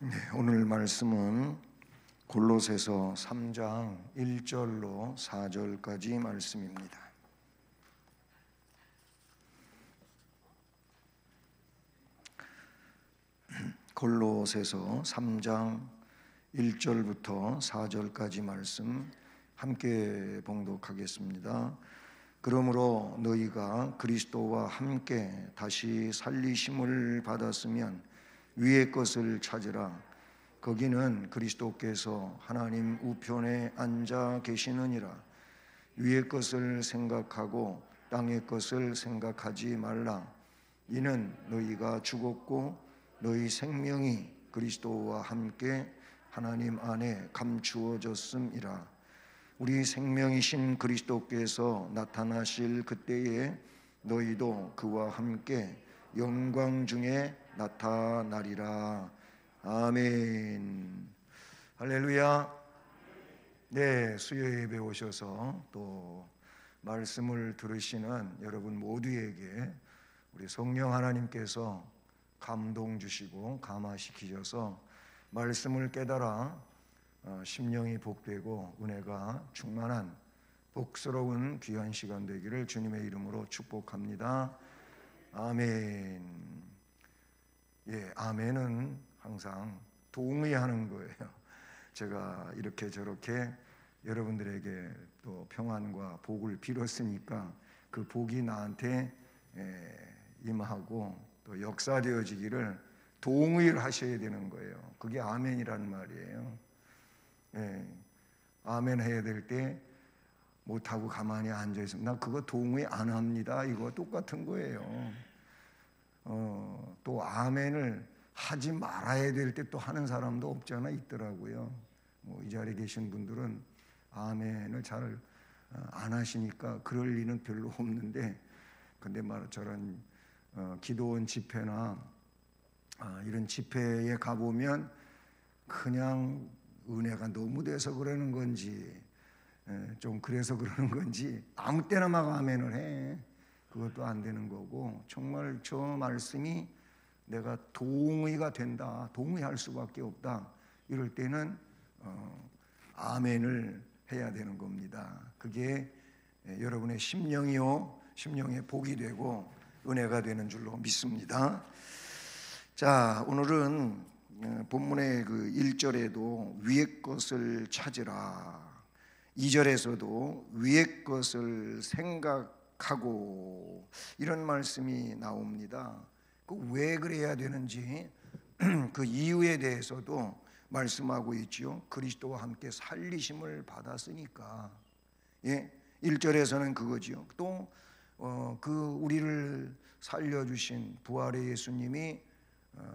네, 오늘 말씀은 골로새서 3장 1절로 4절까지 말씀입니다. 골로새서 3장 1절부터 4절까지 말씀 함께 봉독하겠습니다. 그러므로 너희가 그리스도와 함께 다시 살리심을 받았으면 위의 것을 찾으라. 거기는 그리스도께서 하나님 우편에 앉아 계시느니라. 위의 것을 생각하고 땅의 것을 생각하지 말라. 이는 너희가 죽었고 너희 생명이 그리스도와 함께 하나님 안에 감추어졌음이라. 우리 생명이신 그리스도께서 나타나실 그때에 너희도 그와 함께 영광 중에 나타나리라. 아멘. 할렐루야. 네, 수요 예배 오셔서 또 말씀을 들으시는 여러분 모두에게 우리 성령 하나님께서 감동 주시고 감화시키셔서 말씀을 깨달아 심령이 복되고 은혜가 충만한 복스러운 귀한 시간 되기를 주님의 이름으로 축복합니다. 아멘. 예, 아멘은 항상 동의하는 거예요. 제가 이렇게 저렇게 여러분들에게 또 평안과 복을 빌었으니까 그 복이 나한테 임하고 또 역사되어지기를 동의를 하셔야 되는 거예요. 그게 아멘이라는 말이에요. 예, 아멘 해야 될 때 못하고 가만히 앉아있으면 나 그거 동의 안 합니다. 이거 똑같은 거예요. 또 아멘을 하지 말아야 될 때 또 하는 사람도 없잖아, 있더라고요. 이 자리에 계신 분들은 아멘을 잘 안 하시니까 그럴 리는 별로 없는데, 근데 저런 기도원 집회나 이런 집회에 가보면 그냥 은혜가 너무 돼서 그러는 건지 좀 그래서 그러는 건지 아무 때나 막 아멘을 해. 그것도 안 되는 거고, 정말 저 말씀이 내가 동의가 된다, 동의할 수밖에 없다, 이럴 때는 아멘을 해야 되는 겁니다. 그게 여러분의 심령의 복이 되고 은혜가 되는 줄로 믿습니다. 자, 오늘은 본문의 그 1절에도 위의 것을 찾으라, 2절에서도 위의 것을 생각하고 이런 말씀이 나옵니다. 왜 그래야 되는지 그 이유에 대해서도 말씀하고 있지요. 그리스도와 함께 살리심을 받았으니까. 예, 1절에서는 그거지요. 또 그 우리를 살려주신 부활의 예수님이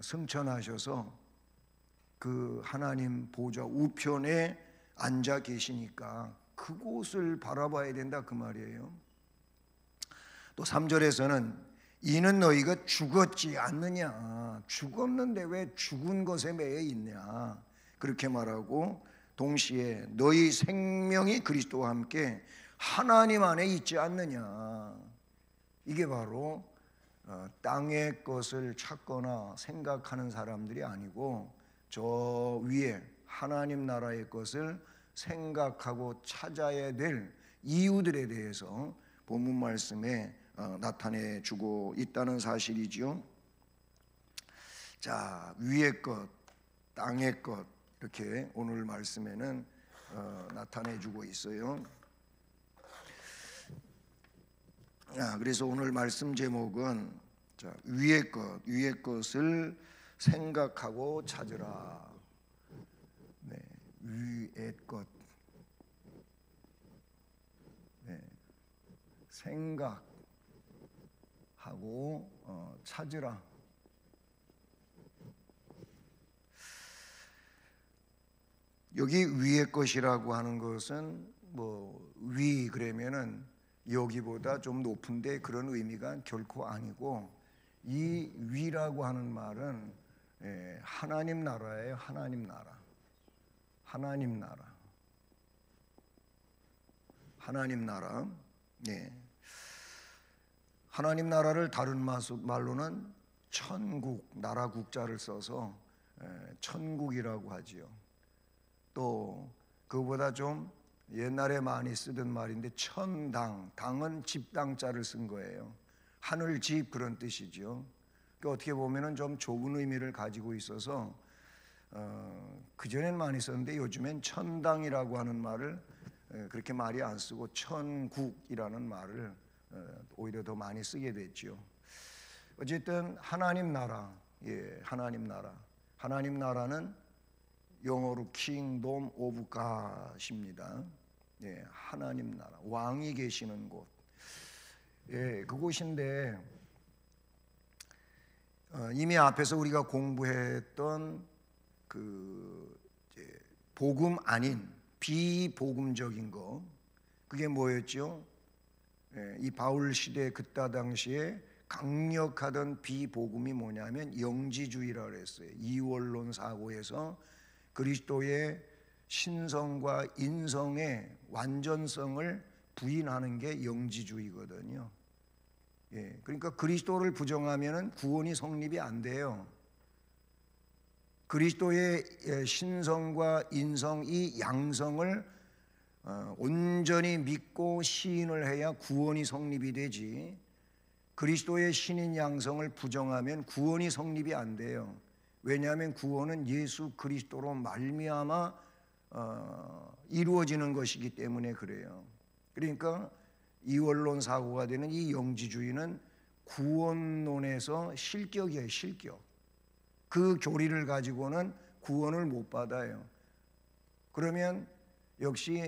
승천하셔서 그 하나님 보좌 우편에 앉아 계시니까 그곳을 바라봐야 된다, 그 말이에요. 또 3절에서는 이는 너희가 죽었지 않느냐, 죽었는데 왜 죽은 것에 매여 있냐, 그렇게 말하고 동시에 너희 생명이 그리스도와 함께 하나님 안에 있지 않느냐. 이게 바로 땅의 것을 찾거나 생각하는 사람들이 아니고 저 위에 하나님 나라의 것을 생각하고 찾아야 될 이유들에 대해서 본문 말씀에 나타내 주고 있다는 사실이지요. 자, 위의 것, 땅의 것, 이렇게 오늘 말씀에는 나타내 주고 있어요. 그래서 오늘 말씀 제목은 위의 것, 위의 것을 생각하고 찾으라. 네, 위의 것, 네, 생각하고 찾으라. 여기 위의 것이라고 하는 것은 위 그러면은 여기보다 좀 높은데 그런 의미가 결코 아니고, 이 위라고 하는 말은 하나님 나라예요. 하나님 나라. 하나님 나라. 하나님 나라. 네. 하나님 나라를 다른 말로는 천국, 나라 국자를 써서 천국이라고 하지요. 또 그보다 좀 옛날에 많이 쓰던 말인데 천당, 당은 집당자를 쓴 거예요. 하늘집 그런 뜻이죠. 그러니까 어떻게 보면은 좀 좁은 의미를 가지고 있어서 그전엔 많이 썼는데 요즘엔 천당이라고 하는 말을 그렇게 많이 안 쓰고 천국이라는 말을 오히려 더 많이 쓰게 됐죠. 어쨌든 하나님 나라, 하나님 나라. 하나님 나라는 영어로 Kingdom of God입니다. 하나님 나라, 왕이 계시는 곳. 그곳인데 이미 앞에서 우리가 공부했던 그 복음 아닌 비복음적인 거, 그게 뭐였죠? 이 바울 시대 그때 당시에 강력하던 비복음이 뭐냐면 영지주의라고 했어요. 이원론 사고에서 그리스도의 신성과 인성의 완전성을 부인하는 게 영지주의거든요. 그러니까 그리스도를 부정하면은 구원이 성립이 안 돼요. 그리스도의 신성과 인성, 이 양성을 온전히 믿고 시인을 해야 구원이 성립이 되지, 그리스도의 신인 양성을 부정하면 구원이 성립이 안 돼요. 왜냐하면 구원은 예수 그리스도로 말미암아 이루어지는 것이기 때문에 그래요. 그러니까 이원론 사고가 되는 이 영지주의는 구원론에서 실격이에요. 실격. 그 교리를 가지고는 구원을 못 받아요. 그러면 역시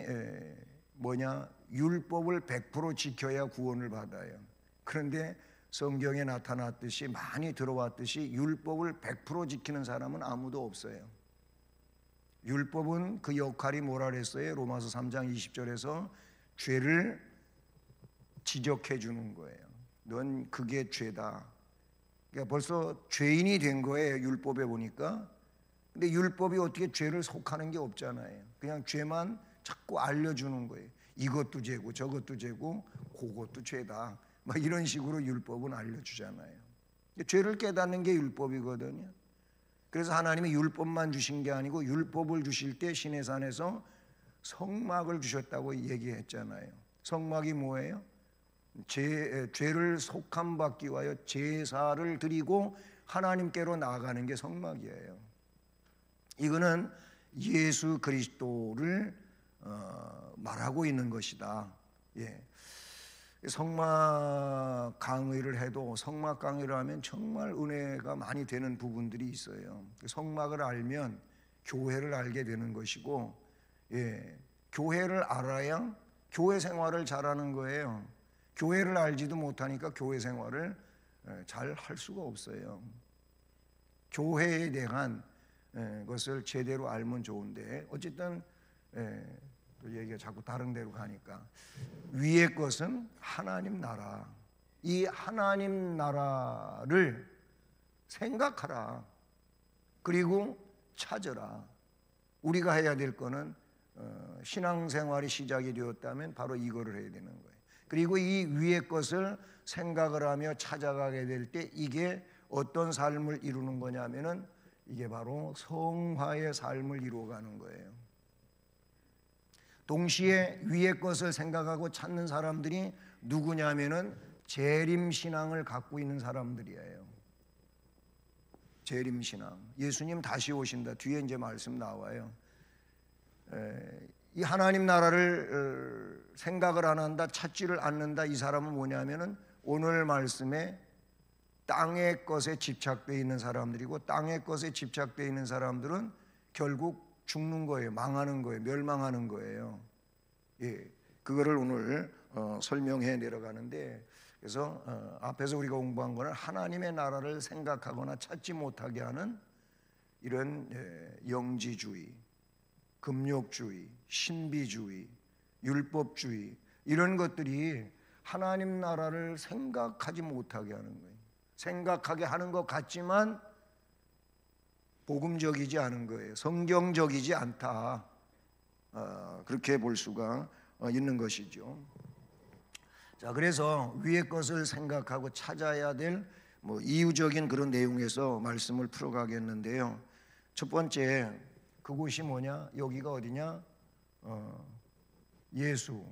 율법을 100% 지켜야 구원을 받아요. 그런데 성경에 나타났듯이, 많이 들어왔듯이 율법을 100% 지키는 사람은 아무도 없어요. 율법은 그 역할이 뭐라 그랬어요? 로마서 3장 20절에서 죄를 지적해 주는 거예요. 넌 그게 죄다. 그러니까 벌써 죄인이 된 거예요, 율법에 보니까. 근데 율법이 어떻게 죄를 속하는 게 없잖아요. 그냥 죄만 자꾸 알려주는 거예요. 이것도 죄고 저것도 죄고 그것도 죄다, 막 이런 식으로 율법은 알려주잖아요. 죄를 깨닫는 게 율법이거든요. 그래서 하나님이 율법만 주신 게 아니고 율법을 주실 때 시내산에서 성막을 주셨다고 얘기했잖아요. 성막이 뭐예요? 죄를 속함받기 위하여 제사를 드리고 하나님께로 나아가는 게 성막이에요. 이거는 예수 그리스도를 말하고 있는 것이다. 성막 강의를 해도, 성막 강의를 하면 정말 은혜가 많이 되는 부분들이 있어요. 성막을 알면 교회를 알게 되는 것이고, 교회를 알아야 교회 생활을 잘하는 거예요. 교회를 알지도 못하니까 교회 생활을 잘 할 수가 없어요. 교회에 대한 것을 제대로 알면 좋은데, 어쨌든 또 얘기가 자꾸 다른 데로 가니까, 위의 것은 하나님 나라, 이 하나님 나라를 생각하라. 그리고 찾으라. 우리가 해야 될 거는 신앙생활이 시작이 되었다면 바로 이거를 해야 되는 거예요. 그리고 이 위의 것을 생각을 하며 찾아가게 될 때 이게 어떤 삶을 이루는 거냐면은 이게 바로 성화의 삶을 이루어가는 거예요. 동시에 위의 것을 생각하고 찾는 사람들이 누구냐면은 재림신앙을 갖고 있는 사람들이에요. 재림신앙. 예수님 다시 오신다. 뒤에 이제 말씀 나와요. 이 하나님 나라를 생각을 안 한다, 찾지를 않는다. 이 사람은 뭐냐면은 오늘 말씀에 땅의 것에 집착되어 있는 사람들이고, 땅의 것에 집착되어 있는 사람들은 결국 죽는 거예요. 망하는 거예요. 멸망하는 거예요. 그거를 오늘 설명해 내려가는데, 그래서 앞에서 우리가 공부한 거는 하나님의 나라를 생각하거나 찾지 못하게 하는 이런 영지주의, 금욕주의, 신비주의, 율법주의, 이런 것들이 하나님 나라를 생각하지 못하게 하는 거예요. 생각하게 하는 것 같지만 복음적이지 않은 거예요. 성경적이지 않다. 그렇게 볼 수가 있는 것이죠. 자, 그래서 위의 것을 생각하고 찾아야 될 이유적인 그런 내용에서 말씀을 풀어가겠는데요. 첫 번째 그곳이 뭐냐? 여기가 어디냐? 예수.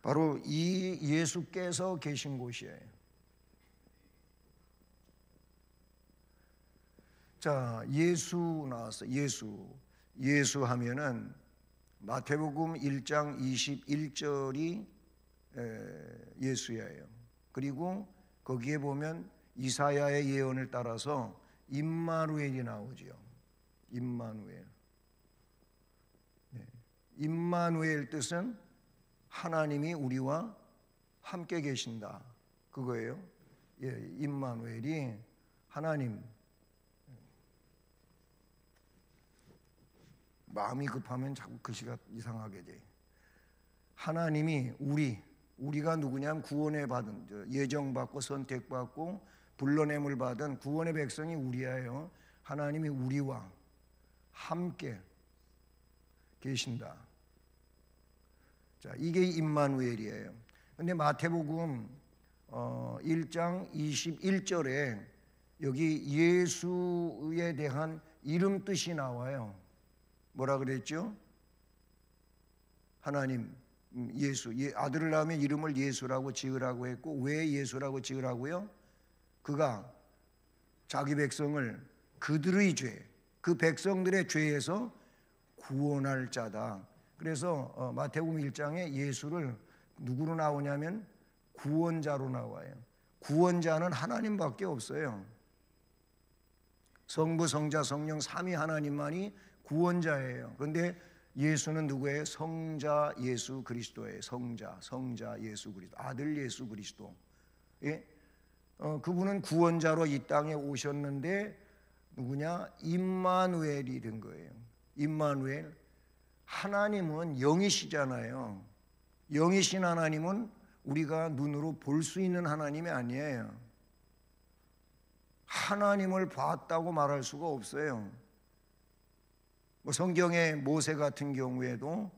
바로 이 예수께서 계신 곳이에요. 자, 예수 나왔어. 예수 하면은 마태복음 1장 21절이 예수예요. 그리고 거기에 보면 이사야의 예언을 따라서 임마누엘이 나오지요. 임마누엘. 네. 임마누엘 뜻은 하나님이 우리와 함께 계신다. 그거예요. 예, 임마누엘이 하나님. 마음이 급하면 자꾸 글씨가 이상하게 돼. 하나님이 우리가 누구냐면 구원에 받은, 예정받고 선택받고 불러냄을 받은 구원의 백성이 우리예요. 하나님이 우리와 함께 계신다. 자, 이게 임마누엘이에요. 근데 마태복음 1장 21절에 여기 예수에 대한 이름 뜻이 나와요. 뭐라 그랬죠? 하나님 예수, 아들을 낳으면 이름을 예수라고 지으라고 했고, 왜 예수라고 지으라고요? 그가 자기 백성을 그들의 죄, 그 백성들의 죄에서 구원할 자다. 그래서 마태복음 1장에 예수를 누구로 나오냐면 구원자로 나와요. 구원자는 하나님밖에 없어요. 성부, 성자, 성령 삼위 하나님만이 구원자예요. 그런데 예수는 누구예요? 성자 예수 그리스도예요. 성자 예수 그리스도, 아들 예수 그리스도. 예? 그분은 구원자로 이 땅에 오셨는데 누구냐? 임마누엘이 된 거예요. 임마누엘. 하나님은 영이시잖아요. 영이신 하나님은 우리가 눈으로 볼 수 있는 하나님이 아니에요. 하나님을 봤다고 말할 수가 없어요. 성경의 모세 같은 경우에도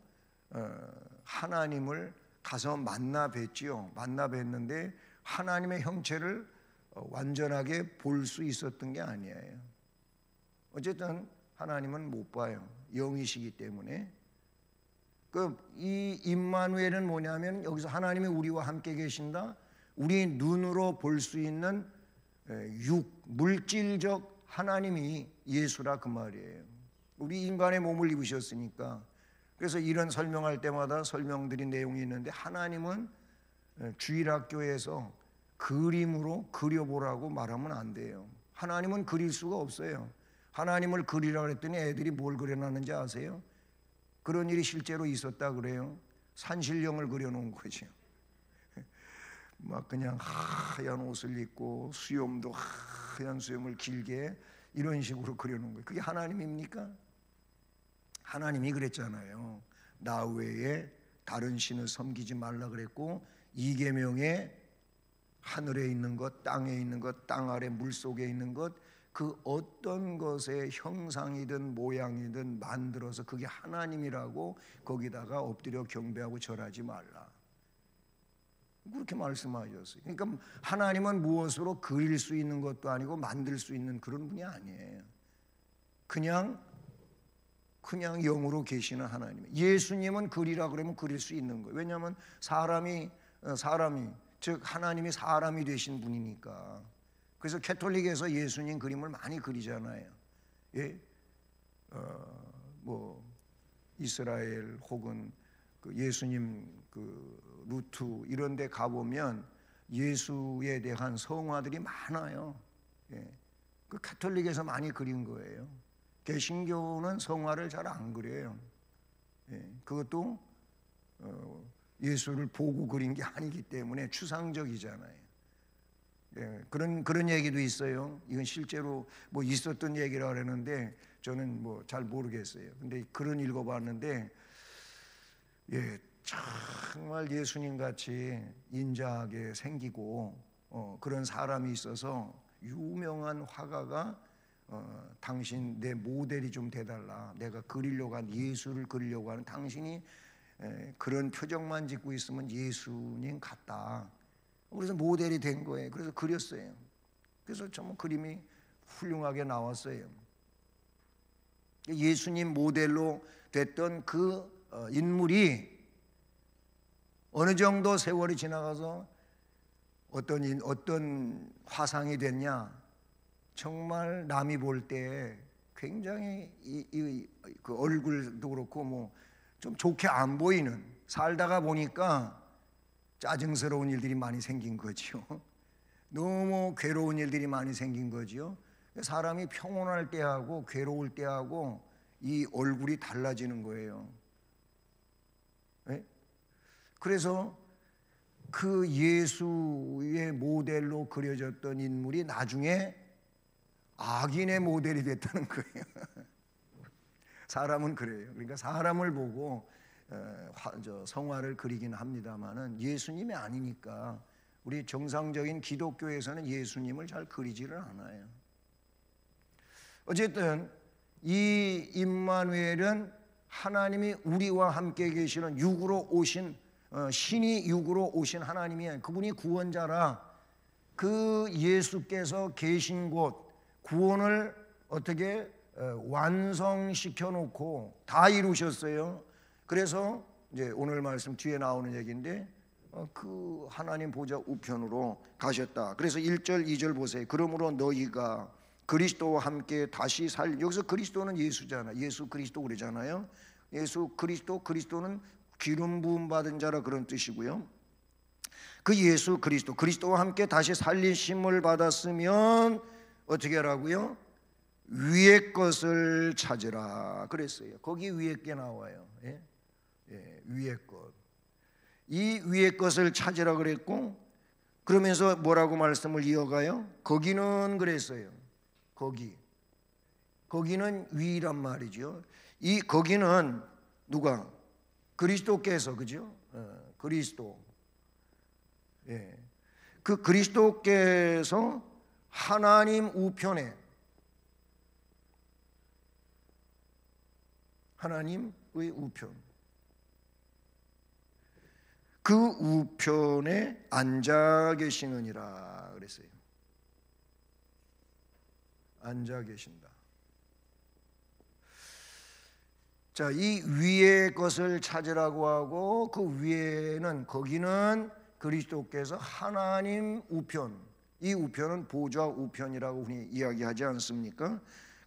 하나님을 가서 만나 뵀지요. 만나 뵀는데 하나님의 형체를 완전하게 볼 수 있었던 게 아니에요. 어쨌든 하나님은 못 봐요. 영이시기 때문에. 이 임마누엘은 뭐냐면 여기서 하나님이 우리와 함께 계신다. 우리 눈으로 볼 수 있는 물질적 하나님이 예수라 그 말이에요. 우리 인간의 몸을 입으셨으니까. 그래서 이런 설명할 때마다 설명드린 내용이 있는데, 하나님은 주일학교에서 그림으로 그려보라고 말하면 안 돼요. 하나님은 그릴 수가 없어요. 하나님을 그리라고 했더니 애들이 뭘 그려놨는지 아세요? 그런 일이 실제로 있었다 그래요. 산신령을 그려놓은 거죠. 막 그냥 하얀 옷을 입고 수염도 하얀 수염을 길게 이런 식으로 그려놓은 거예요. 그게 하나님입니까? 하나님이 그랬잖아요. 나 외에 다른 신을 섬기지 말라 그랬고, 이 계명에 하늘에 있는 것, 땅에 있는 것, 땅 아래 물속에 있는 것, 그 어떤 것의 형상이든 모양이든 만들어서 그게 하나님이라고 거기다가 엎드려 경배하고 절하지 말라. 그렇게 말씀하셨어요. 그러니까 하나님은 무엇으로 그릴 수 있는 것도 아니고 만들 수 있는 그런 분이 아니에요. 그냥 영으로 계시는 하나님. 예수님은 그리라 그러면 그릴 수 있는 거예요. 왜냐하면 사람이 즉 하나님이 사람이 되신 분이니까. 그래서 캐톨릭에서 예수님 그림을 많이 그리잖아요. 예? 이스라엘 혹은 그 예수님 그 루트 이런 데 가보면 예수에 대한 성화들이 많아요. 예. 그 캐톨릭에서 많이 그린 거예요. 개신교는 성화를 잘 안 그려요. 예. 그것도 예수를 보고 그린 게 아니기 때문에 추상적이잖아요. 예. 그런 얘기도 있어요. 이건 실제로 뭐 있었던 얘기라고 그러는데 저는 뭐 잘 모르겠어요. 근데 글은 읽어봤는데, 예, 정말 예수님 같이 인자하게 생기고 그런 사람이 있어서 유명한 화가가 당신 내 모델이 좀 돼달라. 내가 그리려고 한 예수를 그리려고 하는, 당신이 그런 표정만 짓고 있으면 예수님 같다. 그래서 모델이 된 거예요. 그래서 그렸어요. 그래서 정말 그림이 훌륭하게 나왔어요. 예수님 모델로 됐던 그 인물이 어느 정도 세월이 지나가서 어떤 화상이 됐냐? 정말 남이 볼 때 굉장히 그 얼굴도 그렇고 뭐 좀 좋게 안 보이는, 살다가 보니까 짜증스러운 일들이 많이 생긴 거죠. 너무 괴로운 일들이 많이 생긴 거죠. 사람이 평온할 때하고 괴로울 때하고 이 얼굴이 달라지는 거예요. 네? 그래서 그 예수의 모델로 그려졌던 인물이 나중에 악인의 모델이 됐다는 거예요. 사람은 그래요. 그러니까 사람을 보고 성화를 그리긴 합니다만은 예수님이 아니니까 우리 정상적인 기독교에서는 예수님을 잘 그리지를 않아요. 어쨌든 이 임마누엘은 하나님이 우리와 함께 계시는 육으로 오신 신이 육으로 오신 하나님이에요. 그분이 구원자라. 그 예수께서 계신 곳 구원을 어떻게 완성시켜 놓고 다 이루셨어요. 그래서 이제 오늘 말씀 뒤에 나오는 얘기인데 그 하나님 보좌 우편으로 가셨다. 그래서 1절 2절 보세요. 그러므로 너희가 그리스도와 함께 다시 여기서 그리스도는 예수잖아. 예수 그리스도 그러잖아요. 예수 그리스도는 기름 부음 받은 자라 그런 뜻이고요. 그 예수 그리스도와 함께 다시 살리심을 받았으면 어떻게 하라고요? 위의 것을 찾으라 그랬어요. 거기 위의 게 나와요. 예? 위의 것. 이 위의 것을 찾으라 그랬고, 그러면서 뭐라고 말씀을 이어가요? 거기는 그랬어요. 거기는 위란 말이죠. 이 거기는 누가? 그리스도께서, 그죠? 그리스도. 예. 그 그리스도께서 하나님 우편에, 하나님의 우편, 그 우편에 앉아 계시느니라 그랬어요. 앉아 계신다. 자, 이 위의 것을 찾으라고 하고 그 위에는 거기는 그리스도께서 하나님 우편, 이 우편은 보좌 우편이라고 흔히 이야기하지 않습니까?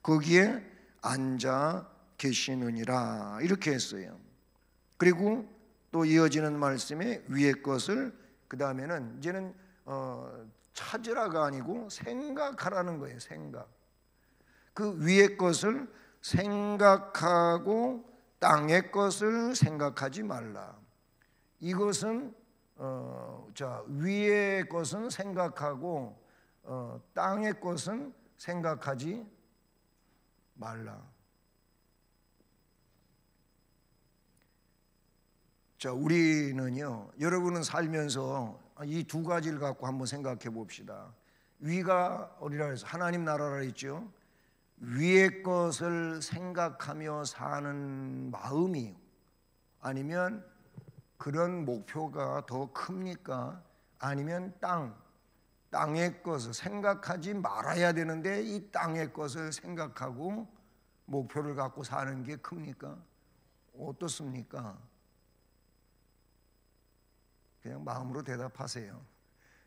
거기에 앉아 계시느니라 이렇게 했어요. 그리고 또 이어지는 말씀에 위의 것을, 그 다음에는 이제는 찾으라가 아니고 생각하라는 거예요. 생각. 그 위의 것을 생각하고 땅의 것을 생각하지 말라. 이것은 자, 위의 것은 생각하고 땅의 것은 생각하지 말라. 자, 우리는요, 여러분은 살면서 이 두 가지를 갖고 한번 생각해 봅시다. 위가 어디라 해서 하나님 나라라 했죠. 위의 것을 생각하며 사는 마음이, 아니면 그런 목표가 더 큽니까? 아니면 땅의 것을 생각하지 말아야 되는데 이 땅의 것을 생각하고 목표를 갖고 사는 게 큽니까? 어떻습니까? 그냥 마음으로 대답하세요.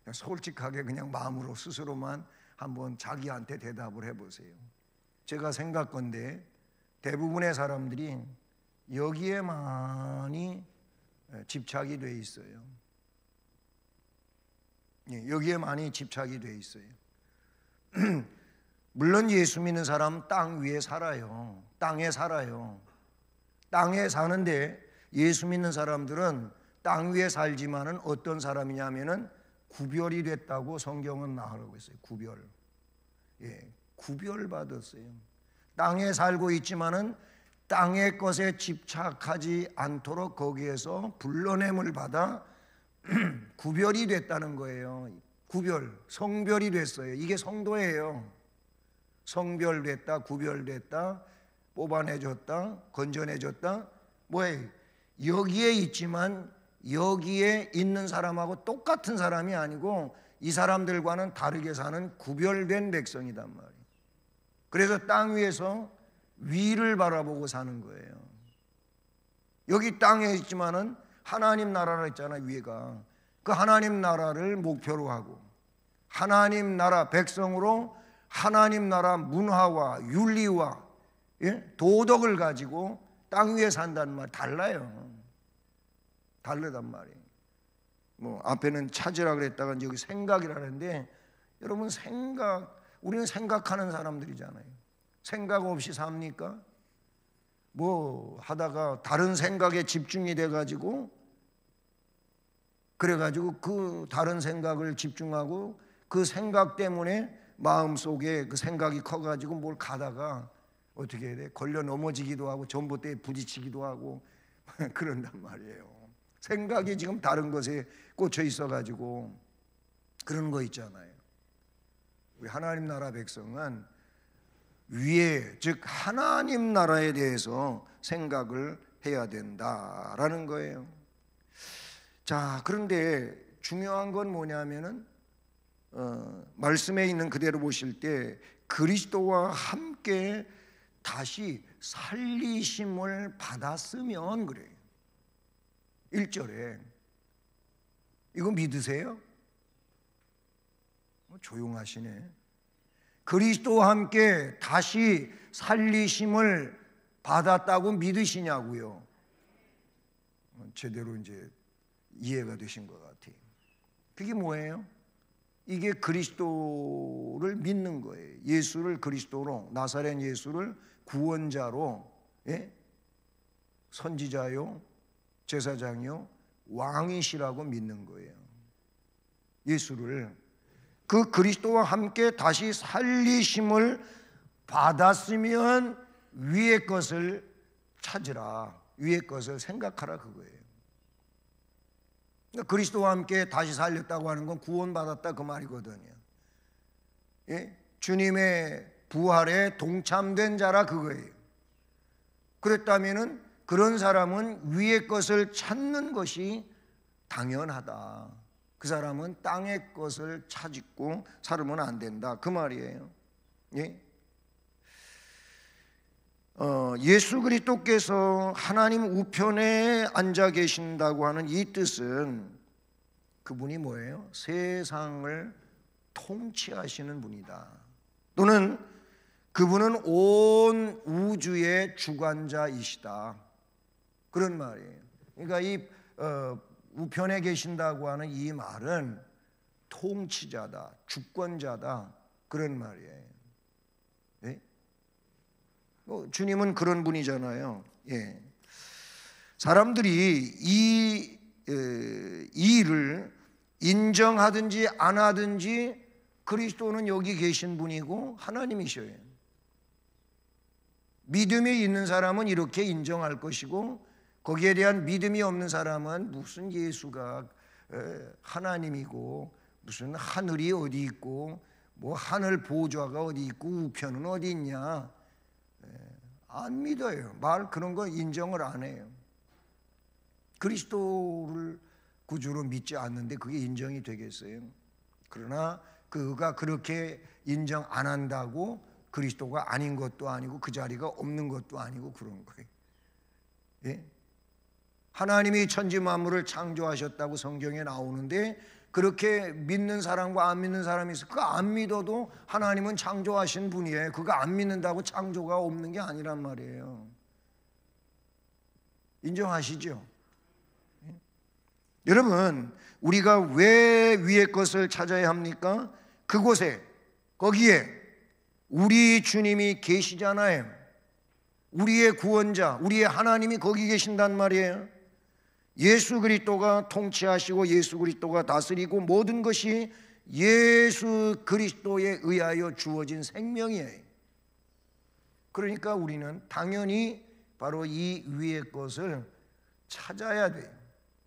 그냥 솔직하게 그냥 마음으로 스스로만 한번 자기한테 대답을 해보세요. 제가 생각건데 대부분의 사람들이 여기에 많이 집착이 돼 있어요. 여기에 많이 집착이 돼 있어요. 물론 예수 믿는 사람 땅 위에 살아요. 땅에 살아요. 땅에 사는데 예수 믿는 사람들은 땅 위에 살지만은 어떤 사람이냐면은 구별이 됐다고 성경은 나오고 있어요. 구별. 예, 구별 받았어요. 땅에 살고 있지만은 땅의 것에 집착하지 않도록 거기에서 불러냄을 받아 구별이 됐다는 거예요. 구별, 성별이 됐어요. 이게 성도예요. 성별됐다, 구별됐다, 뽑아내줬다, 건져내줬다. 뭐예요? 여기에 있지만 여기에 있는 사람하고 똑같은 사람이 아니고 이 사람들과는 다르게 사는 구별된 백성이단 말이에요. 그래서 땅 위에서 위를 바라보고 사는 거예요. 여기 땅에 있지만은 하나님 나라라 했잖아요. 위에가 그 하나님 나라를 목표로 하고 하나님 나라 백성으로 하나님 나라 문화와 윤리와 도덕을 가지고 땅 위에 산다는 말 달라요. 다르단 말이에요. 뭐 앞에는 찾으라 그랬다가 이제 여기 생각이라는데 여러분 우리는 생각하는 사람들이잖아요. 생각 없이 삽니까? 뭐 하다가 다른 생각에 집중이 돼가지고 그래가지고 그 다른 생각을 집중하고 그 생각 때문에 마음속에 그 생각이 커가지고 뭘 가다가 어떻게 해야 돼? 걸려 넘어지기도 하고 전봇대에 부딪히기도 하고 그런단 말이에요. 생각이 지금 다른 것에 꽂혀 있어가지고 그런 거 있잖아요. 우리 하나님 나라 백성은 위에 즉 하나님 나라에 대해서 생각을 해야 된다라는 거예요. 자, 그런데 중요한 건 뭐냐면은 말씀에 있는 그대로 보실 때 그리스도와 함께 다시 살리심을 받았으면 그래요. 1절에 이거 믿으세요? 조용하시네. 그리스도와 함께 다시 살리심을 받았다고 믿으시냐고요? 제대로 이제 이해가 되신 것 같아요. 그게 뭐예요? 이게 그리스도를 믿는 거예요. 예수를 그리스도로, 나사렛 예수를 구원자로, 선지자요, 제사장이요, 왕이시라고 믿는 거예요. 예수를 그 그리스도와 함께 다시 살리심을 받았으면 위의 것을 찾으라, 위의 것을 생각하라 그거예요. 그러니까 그리스도와 함께 다시 살렸다고 하는 건 구원받았다 그 말이거든요. 주님의 부활에 동참된 자라 그거예요. 그랬다면은 그런 사람은 위의 것을 찾는 것이 당연하다. 그 사람은 땅의 것을 찾고 살으면 안 된다 그 말이에요. 예수 그리스도께서 하나님 우편에 앉아 계신다고 하는 이 뜻은 그분이 뭐예요? 세상을 통치하시는 분이다. 또는 그분은 온 우주의 주관자이시다. 그런 말이에요. 그러니까 이 우편에 계신다고 하는 이 말은 통치자다, 주권자다 그런 말이에요. 주님은 그런 분이잖아요. 사람들이 이 일을 인정하든지 안 하든지 그리스도는 여기 계신 분이고 하나님이셔요. 믿음이 있는 사람은 이렇게 인정할 것이고 거기에 대한 믿음이 없는 사람은 무슨 예수가 하나님이고 무슨 하늘이 어디 있고 뭐 하늘 보좌가 어디 있고 우편은 어디 있냐 안 믿어요. 그런 거 인정을 안 해요. 그리스도를 구주로 믿지 않는데 그게 인정이 되겠어요? 그러나 그가 그렇게 인정 안 한다고 그리스도가 아닌 것도 아니고 그 자리가 없는 것도 아니고 그런 거예요. 하나님이 천지 만물을 창조하셨다고 성경에 나오는데 그렇게 믿는 사람과 안 믿는 사람이 있어. 그거 안 믿어도 하나님은 창조하신 분이에요. 그거 안 믿는다고 창조가 없는 게 아니란 말이에요. 인정하시죠? 여러분, 우리가 왜 위의 것을 찾아야 합니까? 그곳에, 거기에 우리 주님이 계시잖아요. 우리의 구원자, 우리의 하나님이 거기 계신단 말이에요. 예수 그리스도가 통치하시고 예수 그리스도가 다스리고 모든 것이 예수 그리스도에 의하여 주어진 생명이에요. 그러니까 우리는 당연히 바로 이 위의 것을 찾아야 돼요.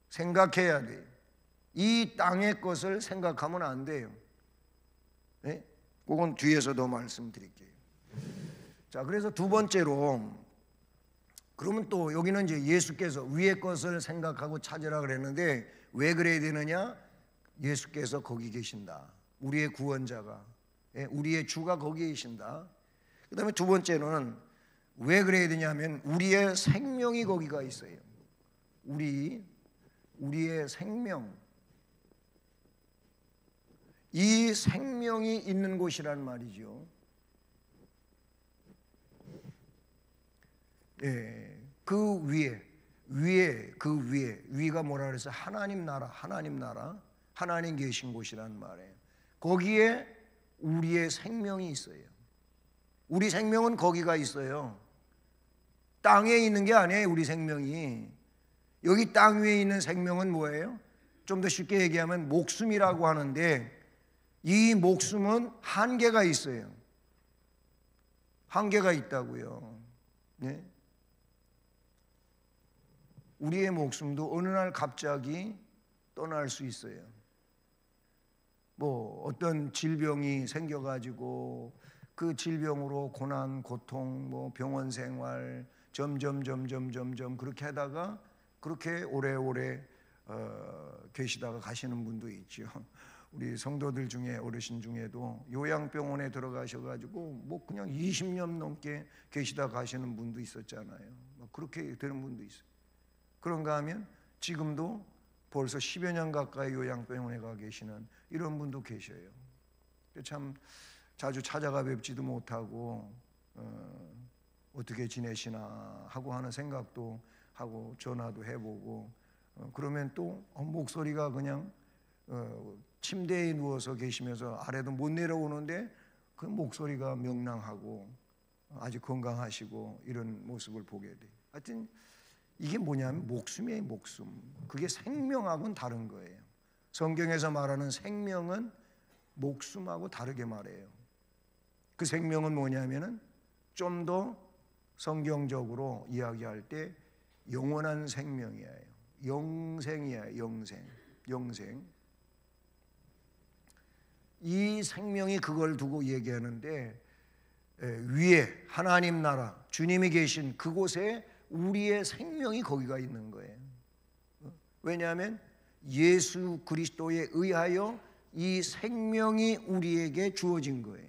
생각해야 돼요. 이 땅의 것을 생각하면 안 돼요. 그건 뒤에서 더 말씀드릴게요. 자, 그래서 두 번째로 그러면 또 여기는 이제 예수께서 위의 것을 생각하고 찾으라 그랬는데 왜 그래야 되느냐? 예수께서 거기 계신다. 우리의 구원자가, 우리의 주가 거기 계신다. 그 다음에 두 번째는 왜 그래야 되냐면 우리의 생명이 거기가 있어요. 우리의 생명, 이 생명이 있는 곳이란 말이죠. 예, 그 위가 뭐라 그래서 하나님 나라, 하나님 계신 곳이란 말이에요. 거기에 우리의 생명이 있어요. 우리 생명은 거기가 있어요. 땅에 있는 게 아니에요. 우리 생명이 여기 땅 위에 있는 생명은 뭐예요? 좀 더 쉽게 얘기하면 목숨이라고 하는데, 이 목숨은 한계가 있어요. 한계가 있다고요. 네? 우리의 목숨도 어느 날 갑자기 떠날 수 있어요. 뭐 어떤 질병이 생겨가지고 그 질병으로 고난, 고통, 뭐 병원 생활 점점 그렇게 하다가 그렇게 오래오래 계시다가 가시는 분도 있죠. 우리 성도들 중에, 어르신 중에도 요양병원에 들어가셔가지고 뭐 그냥 20년 넘게 계시다 가시는 분도 있었잖아요. 그렇게 되는 분도 있어요. 그런가 하면 지금도 벌써 10여 년 가까이 요양병원에 가 계시는 이런 분도 계셔요. 참 자주 찾아가 뵙지도 못하고 어떻게 지내시나 하고 하는 생각도 하고 전화도 해보고 그러면 또 목소리가 그냥 침대에 누워서 계시면서 아래도 못 내려오는데 그 목소리가 명랑하고 아주 건강하시고 이런 모습을 보게 돼요. 하여튼 이게 뭐냐면 목숨이에요. 목숨. 그게 생명하고는 다른 거예요. 성경에서 말하는 생명은 목숨하고 다르게 말해요. 그 생명은 뭐냐면은 좀 더 성경적으로 이야기할 때 영원한 생명이에요. 영생이에요. 영생. 이 생명이 그걸 두고 얘기하는데, 위에 하나님 나라, 주님이 계신 그곳에 우리의 생명이 거기가 있는 거예요. 왜냐하면 예수 그리스도에 의하여 이 생명이 우리에게 주어진 거예요.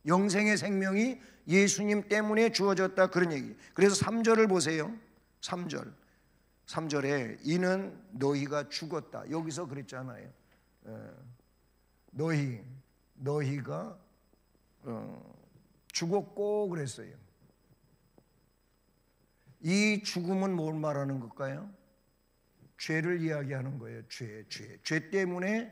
영생의 생명이 예수님 때문에 주어졌다, 그런 얘기. 그래서 3절을 보세요. 3절에 이는 너희가 죽었다. 여기서 그랬잖아요. 너희가 죽었고 그랬어요. 이 죽음은 뭘 말하는 걸까요? 죄를 이야기하는 거예요. 죄 때문에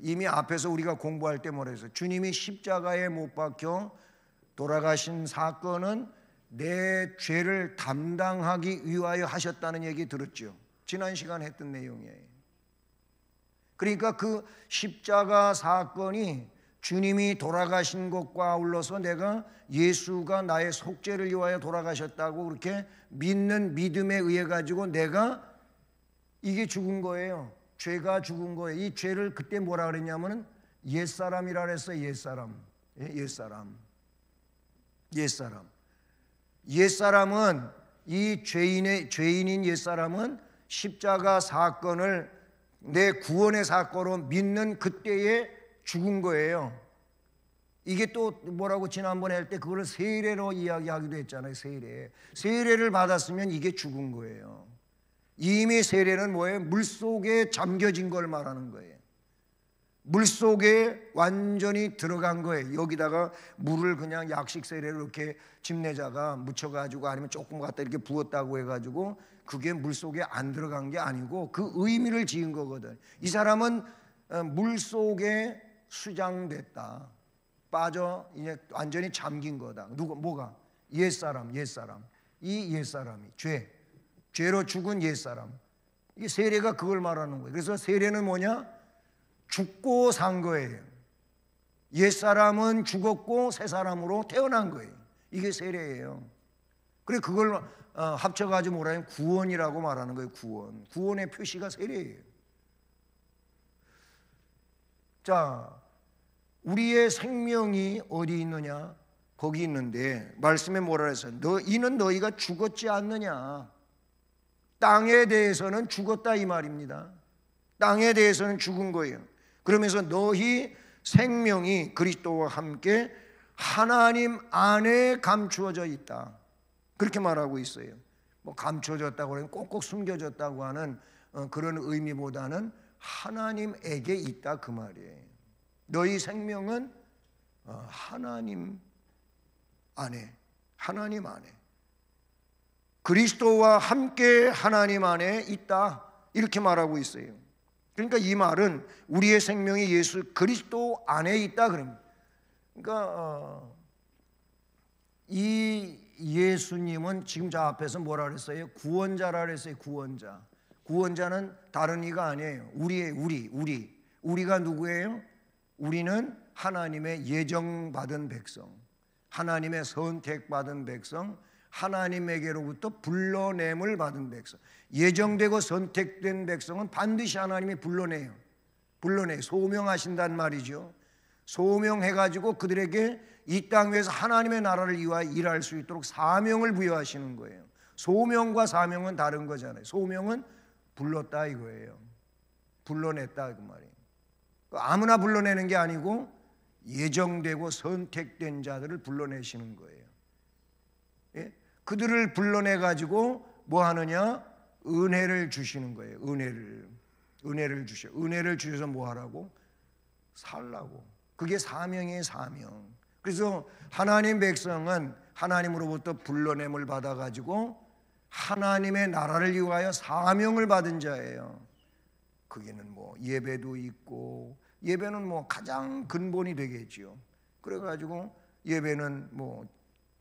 이미 앞에서 우리가 공부할 때 뭐라 했어요? 주님이 십자가에 못 박혀 돌아가신 사건은 내 죄를 담당하기 위하여 하셨다는 얘기 들었죠. 지난 시간 했던 내용이에요. 그러니까 그 십자가 사건이 주님이 돌아가신 것과 아울러서 내가 예수가 나의 속죄를 위하여 돌아가셨다고 그렇게 믿는 믿음에 의해 가지고 내가 이게 죽은 거예요. 죄가 죽은 거예요. 이 죄를 그때 뭐라 그랬냐면은 옛사람이라 그랬어요. 옛사람은 이 죄인인 옛사람은 십자가 사건을 내 구원의 사건으로 믿는 그때에 죽은 거예요. 이게 또 뭐라고 지난번에 할 때 그걸 세례로 이야기하기도 했잖아요. 세례를 받았으면 이게 죽은 거예요. 이미 세례는 뭐예요? 물속에 잠겨진 걸 말하는 거예요. 물속에 완전히 들어간 거예요. 여기다가 물을 그냥 약식 세례로 이렇게 집내자가 묻혀가지고 아니면 조금 갖다 이렇게 부었다고 해가지고 그게 물속에 안 들어간 게 아니고 그 의미를 지은 거거든. 이 사람은 물속에 수장됐다. 빠져 이제 완전히 잠긴 거다. 뭐가? 옛사람. 이 옛사람이 죄로 죽은 옛사람. 이 세례가 그걸 말하는 거예요. 그래서 세례는 뭐냐? 죽고 산 거예요. 옛사람은 죽었고 새 사람으로 태어난 거예요. 이게 세례예요. 그래 그걸 합쳐가지고 뭐라 하면 구원이라고 말하는 거예요. 구원의 표시가 세례예요. 자, 우리의 생명이 어디 있느냐? 거기 있는데 말씀에 뭐라 해서 이는 너희가 죽었지 않느냐? 땅에 대해서는 죽었다 이 말입니다. 땅에 대해서는 죽은 거예요. 그러면서 너희 생명이 그리스도와 함께 하나님 안에 감추어져 있다. 그렇게 말하고 있어요. 뭐 감춰졌다고 하면 꼭꼭 숨겨졌다고 하는 그런 의미보다는 하나님에게 있다 그 말이에요. 너희 생명은 하나님 안에, 하나님 안에, 그리스도와 함께 하나님 안에 있다 이렇게 말하고 있어요. 그러니까 이 말은 우리의 생명이 예수 그리스도 안에 있다 그럽니다. 그러니까 이 예수님은 지금 저 앞에서 뭐라 그랬어요? 구원자라 그랬어요. 구원자. 구원자는 다른 이가 아니에요. 우리가 누구예요? 우리는 하나님의 예정받은 백성, 하나님의 선택받은 백성, 하나님에게로부터 불러냄을 받은 백성. 예정되고 선택된 백성은 반드시 하나님이 불러내요. 소명하신단 말이죠. 소명해가지고 그들에게 이 땅 위에서 하나님의 나라를 위하여 일할 수 있도록 사명을 부여하시는 거예요. 소명과 사명은 다른 거잖아요. 소명은 불렀다 이거예요. 불러냈다 그 말이에요. 아무나 불러내는 게 아니고 예정되고 선택된 자들을 불러내시는 거예요. 예? 그들을 불러내가지고 뭐 하느냐? 은혜를 주시는 거예요. 은혜를 주셔. 은혜를 주셔서 뭐 하라고? 살라고. 그게 사명이에요. 사명. 그래서 하나님 백성은 하나님으로부터 불러냄을 받아가지고 하나님의 나라를 위하여 사명을 받은 자예요. 거기는 뭐 예배도 있고, 예배는 뭐 가장 근본이 되겠지요. 그래가지고 예배는 뭐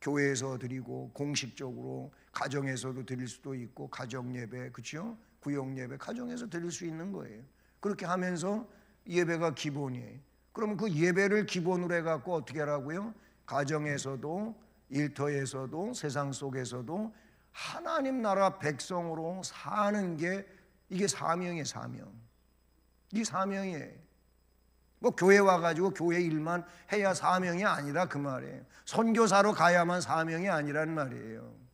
교회에서 드리고 공식적으로 가정에서도 드릴 수도 있고, 가정 예배, 그렇죠? 구역 예배 가정에서 드릴 수 있는 거예요. 그렇게 하면서 예배가 기본이에요. 그럼 그 예배를 기본으로 해갖고 어떻게 하라고요? 가정에서도 일터에서도 세상 속에서도 하나님 나라 백성으로 사는 게 이게 사명이에요. 사명. 이 사명이에요. 뭐 교회 와가지고 교회 일만 해야 사명이 아니라 그 말이에요. 선교사로 가야만 사명이 아니란 말이에요.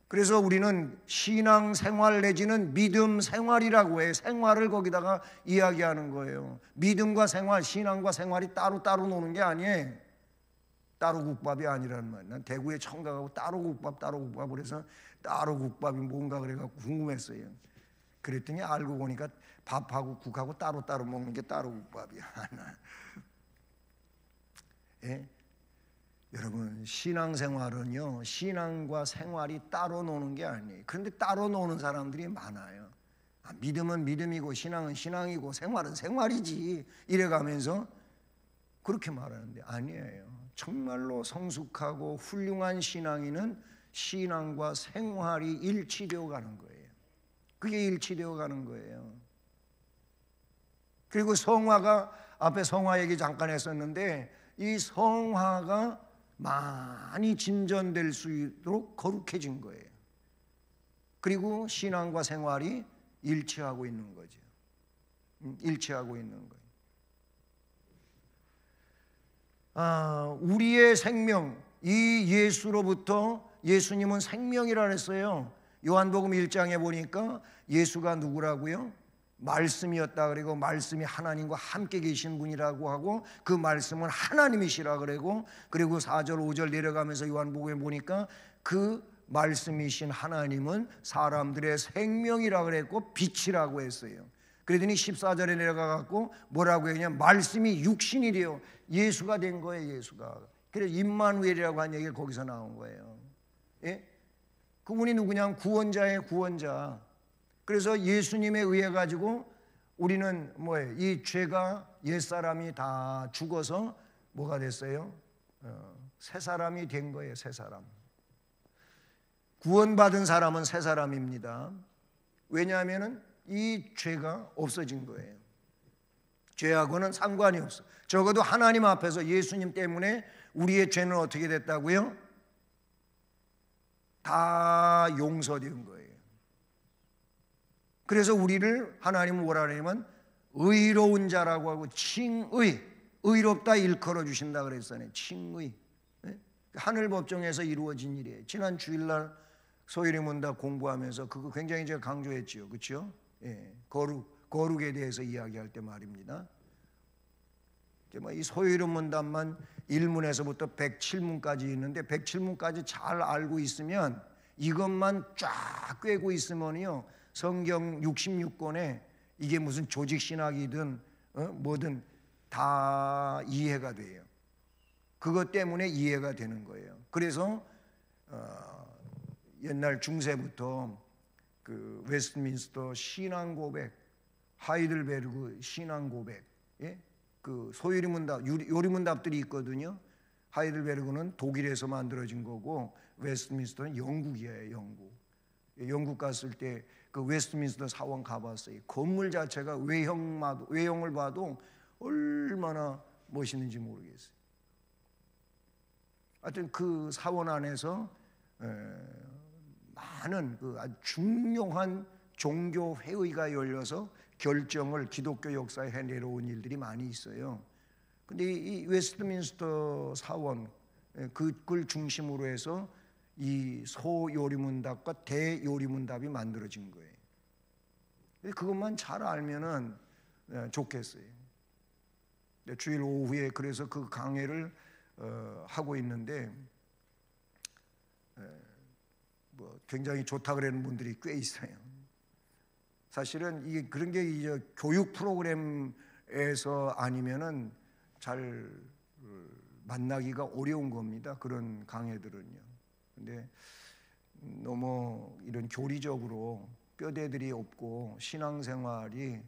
그래서 우리는 신앙 생활 내지는 믿음 생활이라고 해요. 생활을 거기다가 이야기하는 거예요. 믿음과 생활, 신앙과 생활이 따로따로 노는 게 아니에요. 따로 국밥이 아니라는 말이에요. 난 대구에 처음 가고 따로 국밥 그래서 따로 국밥이 뭔가 그래갖고 궁금했어요. 그랬더니 알고 보니까 밥하고 국하고 따로따로 먹는 게 따로 국밥이야. 예? 여러분, 신앙생활은요, 신앙과 생활이 따로 노는 게 아니에요. 그런데 따로 노는 사람들이 많아요. 믿음은 믿음이고 신앙은 신앙이고 생활은 생활이지 이래가면서 그렇게 말하는데 아니에요. 정말로 성숙하고 훌륭한 신앙인은 신앙과 생활이 일치되어 가는 거예요. 그게 일치되어 가는 거예요. 그리고 성화가, 앞에 성화 얘기 잠깐 했었는데, 이 성화가 많이 진전될 수 있도록 거룩해진 거예요. 그리고 신앙과 생활이 일치하고 있는 거죠. 일치하고 있는 거예요. 우리의 생명, 이 예수로부터, 예수님은 생명이라 했어요. 요한복음 1장에 보니까 예수가 누구라고요? 말씀이었다 그리고 말씀이 하나님과 함께 계신 분이라고 하고 그 말씀은 하나님이시라 그러고, 그리고 4절 5절 내려가면서 요한복음에 보니까 그 말씀이신 하나님은 사람들의 생명이라 그랬고 빛이라고 했어요. 그러더니 14절에 내려가 갖고 뭐라고 했냐? 말씀이 육신이 되어 예수가 된 거예요. 예수가. 그래서 임마누엘이라고 한 얘기가 거기서 나온 거예요. 예? 그분이 누구냐? 구원자의 구원자. 그래서 예수님에 의해 가지고 우리는 뭐예요? 이 죄가 옛사람이 다 죽어서 뭐가 됐어요? 새 사람이 된 거예요. 새 사람. 구원받은 사람은 새 사람입니다. 왜냐하면 이 죄가 없어진 거예요. 죄하고는 상관이 없어. 적어도 하나님 앞에서 예수님 때문에 우리의 죄는 어떻게 됐다고요? 다 용서된 거예요. 그래서 우리를 하나님은 뭐라 그러냐면 의로운 자라고 하고 칭의, 의롭다 일컬어 주신다 그랬잖아요. 칭의. 하늘 법정에서 이루어진 일이에요. 지난 주일날 소일이 문답 공부하면서 그거 굉장히 제가 강조했지요. 그렇죠? 예, 거룩에 대해서 이야기할 때 말입니다. 이 소일이 문답만 1문에서부터 107문까지 있는데 107문까지 잘 알고 있으면 이것만 쫙 꿰고 있으면요 성경 66권에 이게 무슨 조직신학이든 뭐든 다 이해가 돼요. 그것 때문에 이해가 되는 거예요. 그래서 옛날 중세부터 그 웨스트민스터 신앙고백, 하이들베르그 신앙고백, 예? 그 소유리문답, 요리문답들이 있거든요. 하이들베르그는 독일에서 만들어진 거고 웨스트민스터는 영국이에요. 영국. 영국 갔을 때 그 웨스트민스터 사원 가봤어요. 건물 자체가 외형을 봐도 얼마나 멋있는지 모르겠어요. 하여튼 그 사원 안에서 많은 그 아주 중요한 종교 회의가 열려서 결정을 기독교 역사에 해내려온 일들이 많이 있어요. 근데 이 웨스트민스터 사원 그걸 중심으로 해서 이 소요리문답과 대요리문답이 만들어진 거예요. 그것만 잘 알면은 좋겠어요. 주일 오후에 그래서 그 강해를 하고 있는데 뭐 굉장히 좋다 그러는 분들이 꽤 있어요. 사실은 이게 그런 게 이제 교육 프로그램에서 아니면은 잘 만나기가 어려운 겁니다. 그런 강해들은요. 근데 너무 이런 교리적으로 뼈대들이 없고 신앙생활이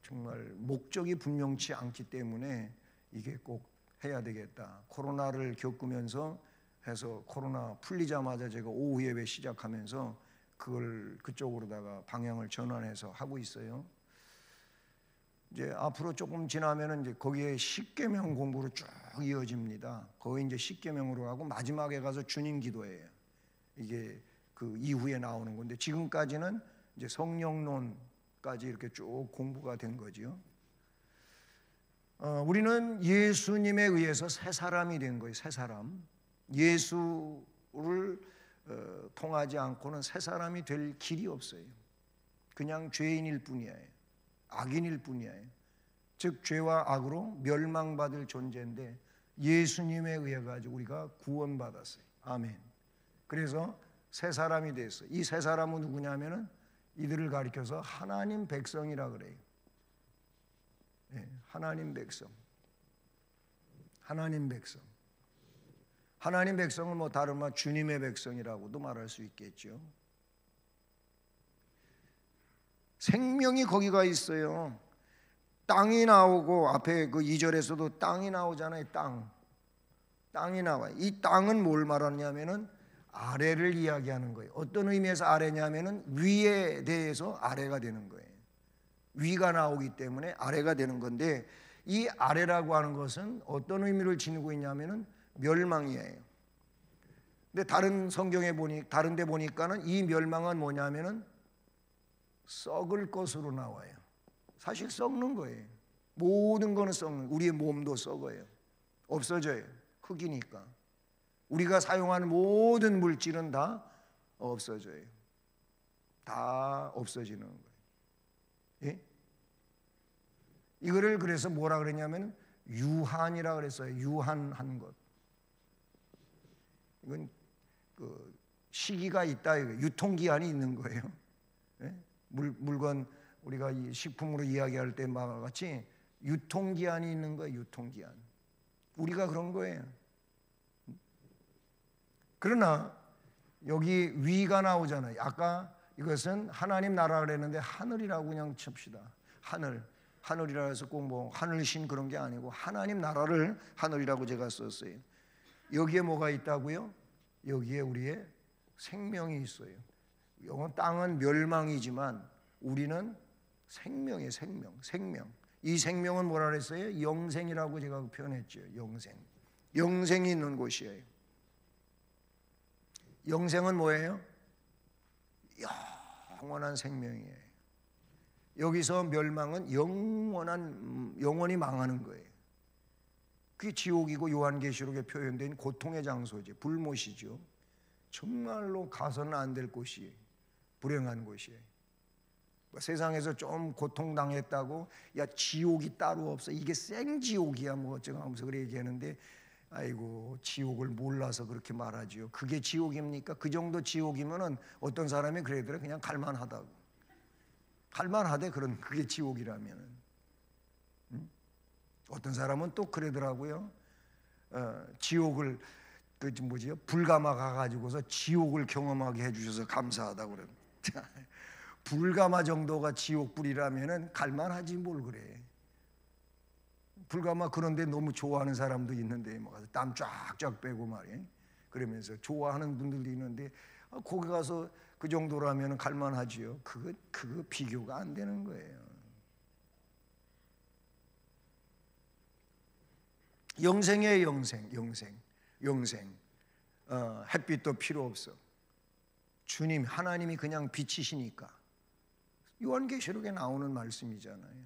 정말 목적이 분명치 않기 때문에 이게 꼭 해야 되겠다. 코로나를 겪으면서 해서 코로나 풀리자마자 제가 오후 예배 시작하면서 그걸 그쪽으로다가 방향을 전환해서 하고 있어요. 이제 앞으로 조금 지나면은 이제 거기에 십계명 공부로 쭉 이어집니다. 거기 이제 십계명으로 하고 마지막에 가서 주님 기도예요. 이게 그 이후에 나오는 건데 지금까지는 이제 성령론까지 이렇게 쭉 공부가 된 거죠. 우리는 예수님에 의해서 새 사람이 된 거예요. 새 사람. 예수를 통하지 않고는 새 사람이 될 길이 없어요. 그냥 죄인일 뿐이에요. 악인일 뿐이에요. 즉 죄와 악으로 멸망받을 존재인데 예수님에 의해 가지고 우리가 구원받았어요. 아멘. 그래서 새 사람이 됐어요. 이 새 사람은 누구냐면은 이들을 가리켜서 하나님 백성이라 그래요. 네, 하나님 백성. 하나님 백성. 하나님 백성은 뭐 다른 말 주님의 백성이라고도 말할 수 있겠죠. 생명이 거기가 있어요. 땅이 나오고 앞에 그 2절에서도 땅이 나오잖아요. 땅이 나와요. 이 땅은 뭘 말하냐면은 아래를 이야기하는 거예요. 어떤 의미에서 아래냐면은 위에 대해서 아래가 되는 거예요. 위가 나오기 때문에 아래가 되는 건데 이 아래라고 하는 것은 어떤 의미를 지니고 있냐면은 멸망이에요. 근데 다른 성경에 다른 데 보니까는 이 멸망은 뭐냐면은 썩을 것으로 나와요. 사실 썩는 거예요. 모든 거는 썩는, 우리의 몸도 썩어요. 없어져요. 흙이니까. 우리가 사용하는 모든 물질은 다 없어져요. 다 없어지는 거예요. 예? 이거를 그래서 뭐라 그랬냐면 유한이라 그랬어요. 유한한 것. 이건 그 시기가 있다. 유통기한이 있는 거예요. 예? 물건 우리가 이 식품으로 이야기할 때 말과 같이 유통기한이 있는 거예요. 유통기한. 우리가 그런 거예요. 그러나 여기 위가 나오잖아요. 아까 이것은 하나님 나라 그랬는데 하늘이라고 그냥 칩시다. 하늘이라 해서 꼭 뭐 하늘신 그런 게 아니고 하나님 나라를 하늘이라고 제가 썼어요. 여기에 뭐가 있다고요? 여기에 우리의 생명이 있어요. 영원 땅은 멸망이지만 우리는 생명이에요. 생명. 이 생명은 뭐라 그랬어요? 영생이라고 제가 표현했죠. 영생이 있는 곳이에요. 영생은 뭐예요? 영원한 생명이에요. 여기서 멸망은 영원히 망하는 거예요. 그게 지옥이고 요한계시록에 표현된 고통의 장소죠. 불못이죠. 정말로 가서는 안 될 곳이에요. 불행한 곳이에요. 세상에서 좀 고통당했다고 야 지옥이 따로 없어, 이게 생지옥이야 뭐 어쩌고 하면서 그래 얘기하는데, 아이고 지옥을 몰라서 그렇게 말하지요. 그게 지옥입니까? 그 정도 지옥이면은 어떤 사람이 그러더래, 그냥 갈만하다고. 갈만하대, 그런 그게 지옥이라면은. 어떤 사람은 또 그러더라고요. 지옥을 그 뭐지요? 불가마 가가지고서 지옥을 경험하게 해주셔서 감사하다고 그래. 불가마 정도가 지옥불이라면은 갈만하지 뭘 그래. 불가마 그런데 너무 좋아하는 사람도 있는데 뭐 가서 땀 쫙쫙 빼고 말이야. 그러면서 좋아하는 분들도 있는데 거기 가서 그 정도라면은 갈만하지요. 그거 비교가 안 되는 거예요. 영생이에요, 영생. 햇빛도 필요 없어. 주님, 하나님이 그냥 빛이시니까. 요한계시록에 나오는 말씀이잖아요.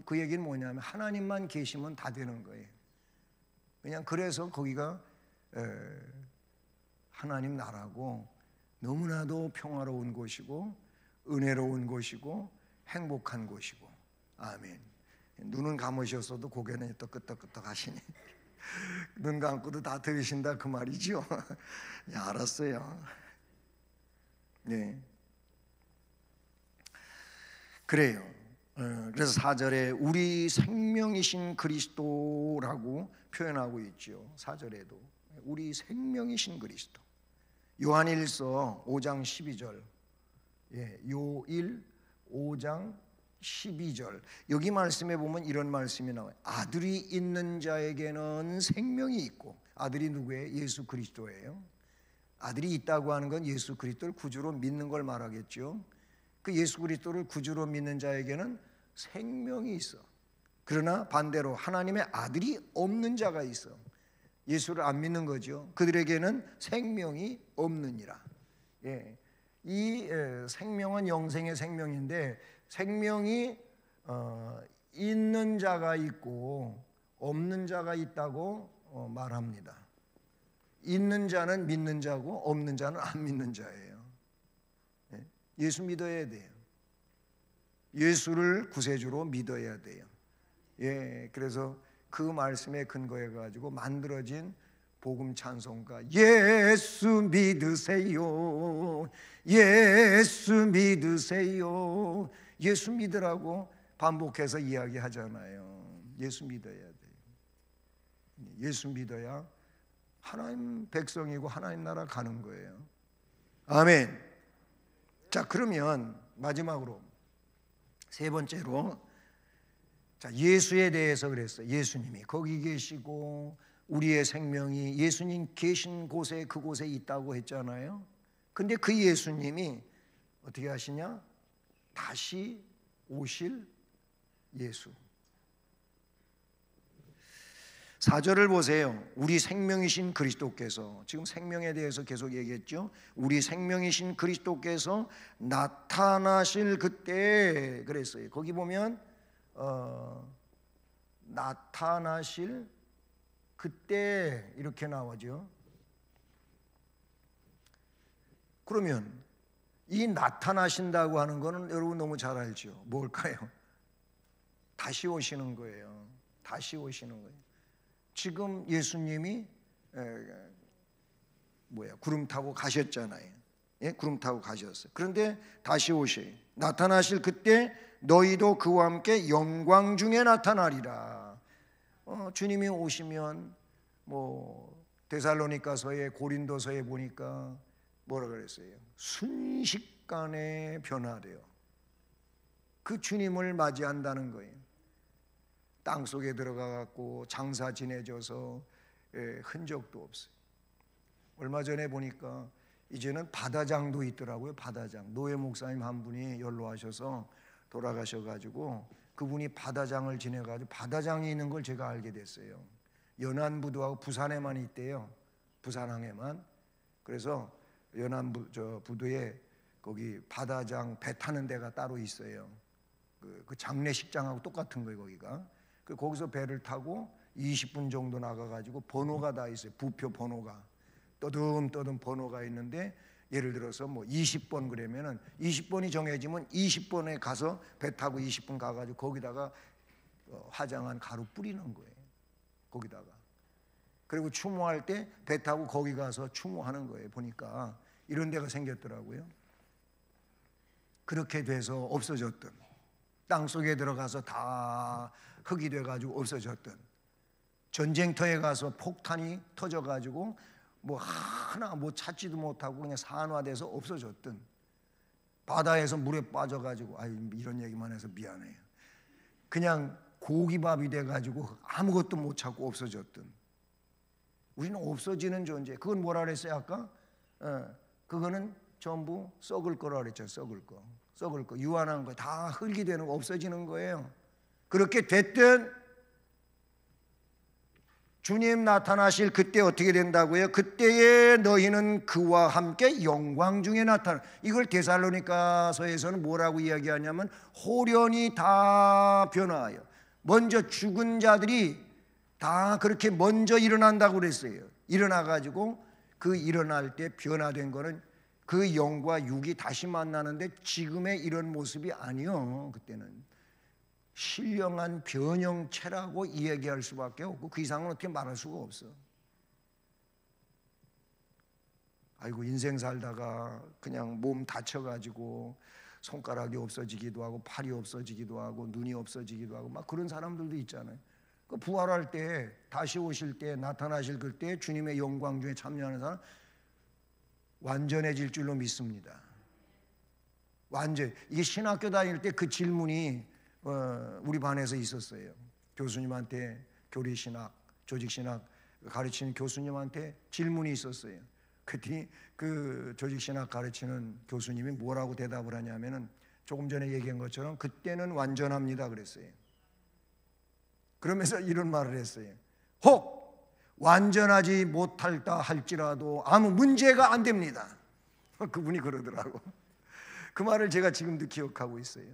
그 얘기는 뭐냐면 하나님만 계시면 다 되는 거예요. 그냥 그래서 거기가 하나님 나라고 너무나도 평화로운 곳이고 은혜로운 곳이고 행복한 곳이고. 아멘. 눈은 감으셨어도 고개는 또 끄덕끄덕 하시니 눈 감고도 다 들으신다 그 말이죠. 네, 알았어요. 네, 그래요. 그래서 4절에 우리 생명이신 그리스도라고 표현하고 있죠. 4절에도 우리 생명이신 그리스도. 요한일서 5장 12절, 요일 5장 12절, 여기 말씀에 보면 이런 말씀이 나와요. 아들이 있는 자에게는 생명이 있고. 아들이 누구예요? 예수 그리스도예요. 아들이 있다고 하는 건 예수 그리스도를 구주로 믿는 걸 말하겠죠. 그 예수 그리스도를 구주로 믿는 자에게는 생명이 있어. 그러나 반대로 하나님의 아들이 없는 자가 있어. 예수를 안 믿는 거죠. 그들에게는 생명이 없느니라. 이 생명은 영생의 생명인데, 생명이 있는 자가 있고 없는 자가 있다고 말합니다. 있는 자는 믿는 자고 없는 자는 안 믿는 자예요. 예수 믿어야 돼요. 예수를 구세주로 믿어야 돼요. 그래서 그 말씀에 근거해 가지고 만들어진 복음 찬송가, 예수 믿으세요, 예수 믿으세요. 예수 믿으라고 반복해서 이야기하잖아요. 예수 믿어야 돼요. 예수 믿어야 하나님 백성이고 하나님 나라 가는 거예요. 아멘. 자, 그러면 마지막으로 세 번째로, 자, 예수에 대해서 그랬어요. 예수님이 거기 계시고 우리의 생명이 예수님 계신 곳에, 그곳에 있다고 했잖아요. 근데 그 예수님이 어떻게 하시냐? 다시 오실 예수. 4절을 보세요. 우리 생명이신 그리스도께서, 지금 생명에 대해서 계속 얘기했죠. 우리 생명이신 그리스도께서 나타나실 그때 그랬어요. 거기 보면 나타나실 그때 이렇게 나오죠. 그러면 이 나타나신다고 하는 거는 여러분 너무 잘 알죠. 뭘까요? 다시 오시는 거예요. 다시 오시는 거예요. 지금 예수님이 구름 타고 가셨잖아요. 구름 타고 가셨어요. 그런데 다시 오셔요. 나타나실 그때 너희도 그와 함께 영광 중에 나타나리라. 주님이 오시면 데살로니가서에, 고린도서에 보니까 뭐라 그랬어요? 순식간에 변화돼요. 그 주님을 맞이한다는 거예요. 땅속에 들어가갖고 장사 지내져서 흔적도 없어요. 얼마 전에 보니까 이제는 바다장도 있더라고요. 바다장. 노예 목사님 한 분이 연로하셔서 돌아가셔가지고 그분이 바다장을 지내가지고 바다장이 있는 걸 제가 알게 됐어요. 연안부두하고 부산에만 있대요. 부산항에만. 그래서 연안부두에 거기 바다장 배 타는 데가 따로 있어요. 그 장례식장하고 똑같은 거예요, 거기가. 거기서 배를 타고 20분 정도 나가가지고 번호가 다 있어요. 부표 번호가. 떠듬떠듬 번호가 있는데 예를 들어서 뭐 20번 그러면은 20번이 정해지면 20번에 가서 배 타고 20분 가가지고 거기다가 화장한 가루 뿌리는 거예요. 거기다가. 그리고 추모할 때 배 타고 거기 가서 추모하는 거예요. 보니까 이런 데가 생겼더라고요. 그렇게 돼서 없어졌던, 땅 속에 들어가서 다 흙이 돼가지고 없어졌던, 전쟁터에 가서 폭탄이 터져가지고 뭐 하나 뭐 찾지도 못하고 그냥 산화돼서 없어졌던, 바다에서 물에 빠져가지고 이런 얘기만 해서 미안해요. 그냥 고기밥이 돼가지고 아무것도 못 찾고 없어졌던, 우리는 없어지는 존재. 그건 뭐라 그랬어요 아까? 그거는 전부 썩을 거라 그랬죠. 썩을 거, 유한한 거, 다 흙이 되는 거, 없어지는 거예요. 그렇게 됐든 주님 나타나실 그때 어떻게 된다고요? 그때에 너희는 그와 함께 영광 중에 나타나. 이걸 데살로니가서에서는 뭐라고 이야기하냐면 호련히 다 변화하여, 먼저 죽은 자들이 다 그렇게 먼저 일어난다고 그랬어요. 일어나가지고 그 일어날 때 변화된 거는 그 영과 육이 다시 만나는데 지금의 이런 모습이 아니요. 그때는 신령한 변형체라고 이야기할 수밖에 없고 그 이상은 어떻게 말할 수가 없어. 아이고 인생 살다가 그냥 몸 다쳐가지고 손가락이 없어지기도 하고 팔이 없어지기도 하고 눈이 없어지기도 하고 막 그런 사람들도 있잖아요. 그 부활할 때 다시 오실 때 나타나실 그때 주님의 영광 중에 참여하는 사람 완전해질 줄로 믿습니다. 완전. 이게 신학교 다닐 때 그 질문이 우리 반에서 있었어요. 교수님한테 교리신학, 조직신학 가르치는 교수님한테 질문이 있었어요. 그랬더니 그 조직신학 가르치는 교수님이 뭐라고 대답을 하냐면은 조금 전에 얘기한 것처럼 그때는 완전합니다 그랬어요. 그러면서 이런 말을 했어요. 혹 완전하지 못할다 할지라도 아무 문제가 안 됩니다. 그분이 그러더라고. 그 말을 제가 지금도 기억하고 있어요.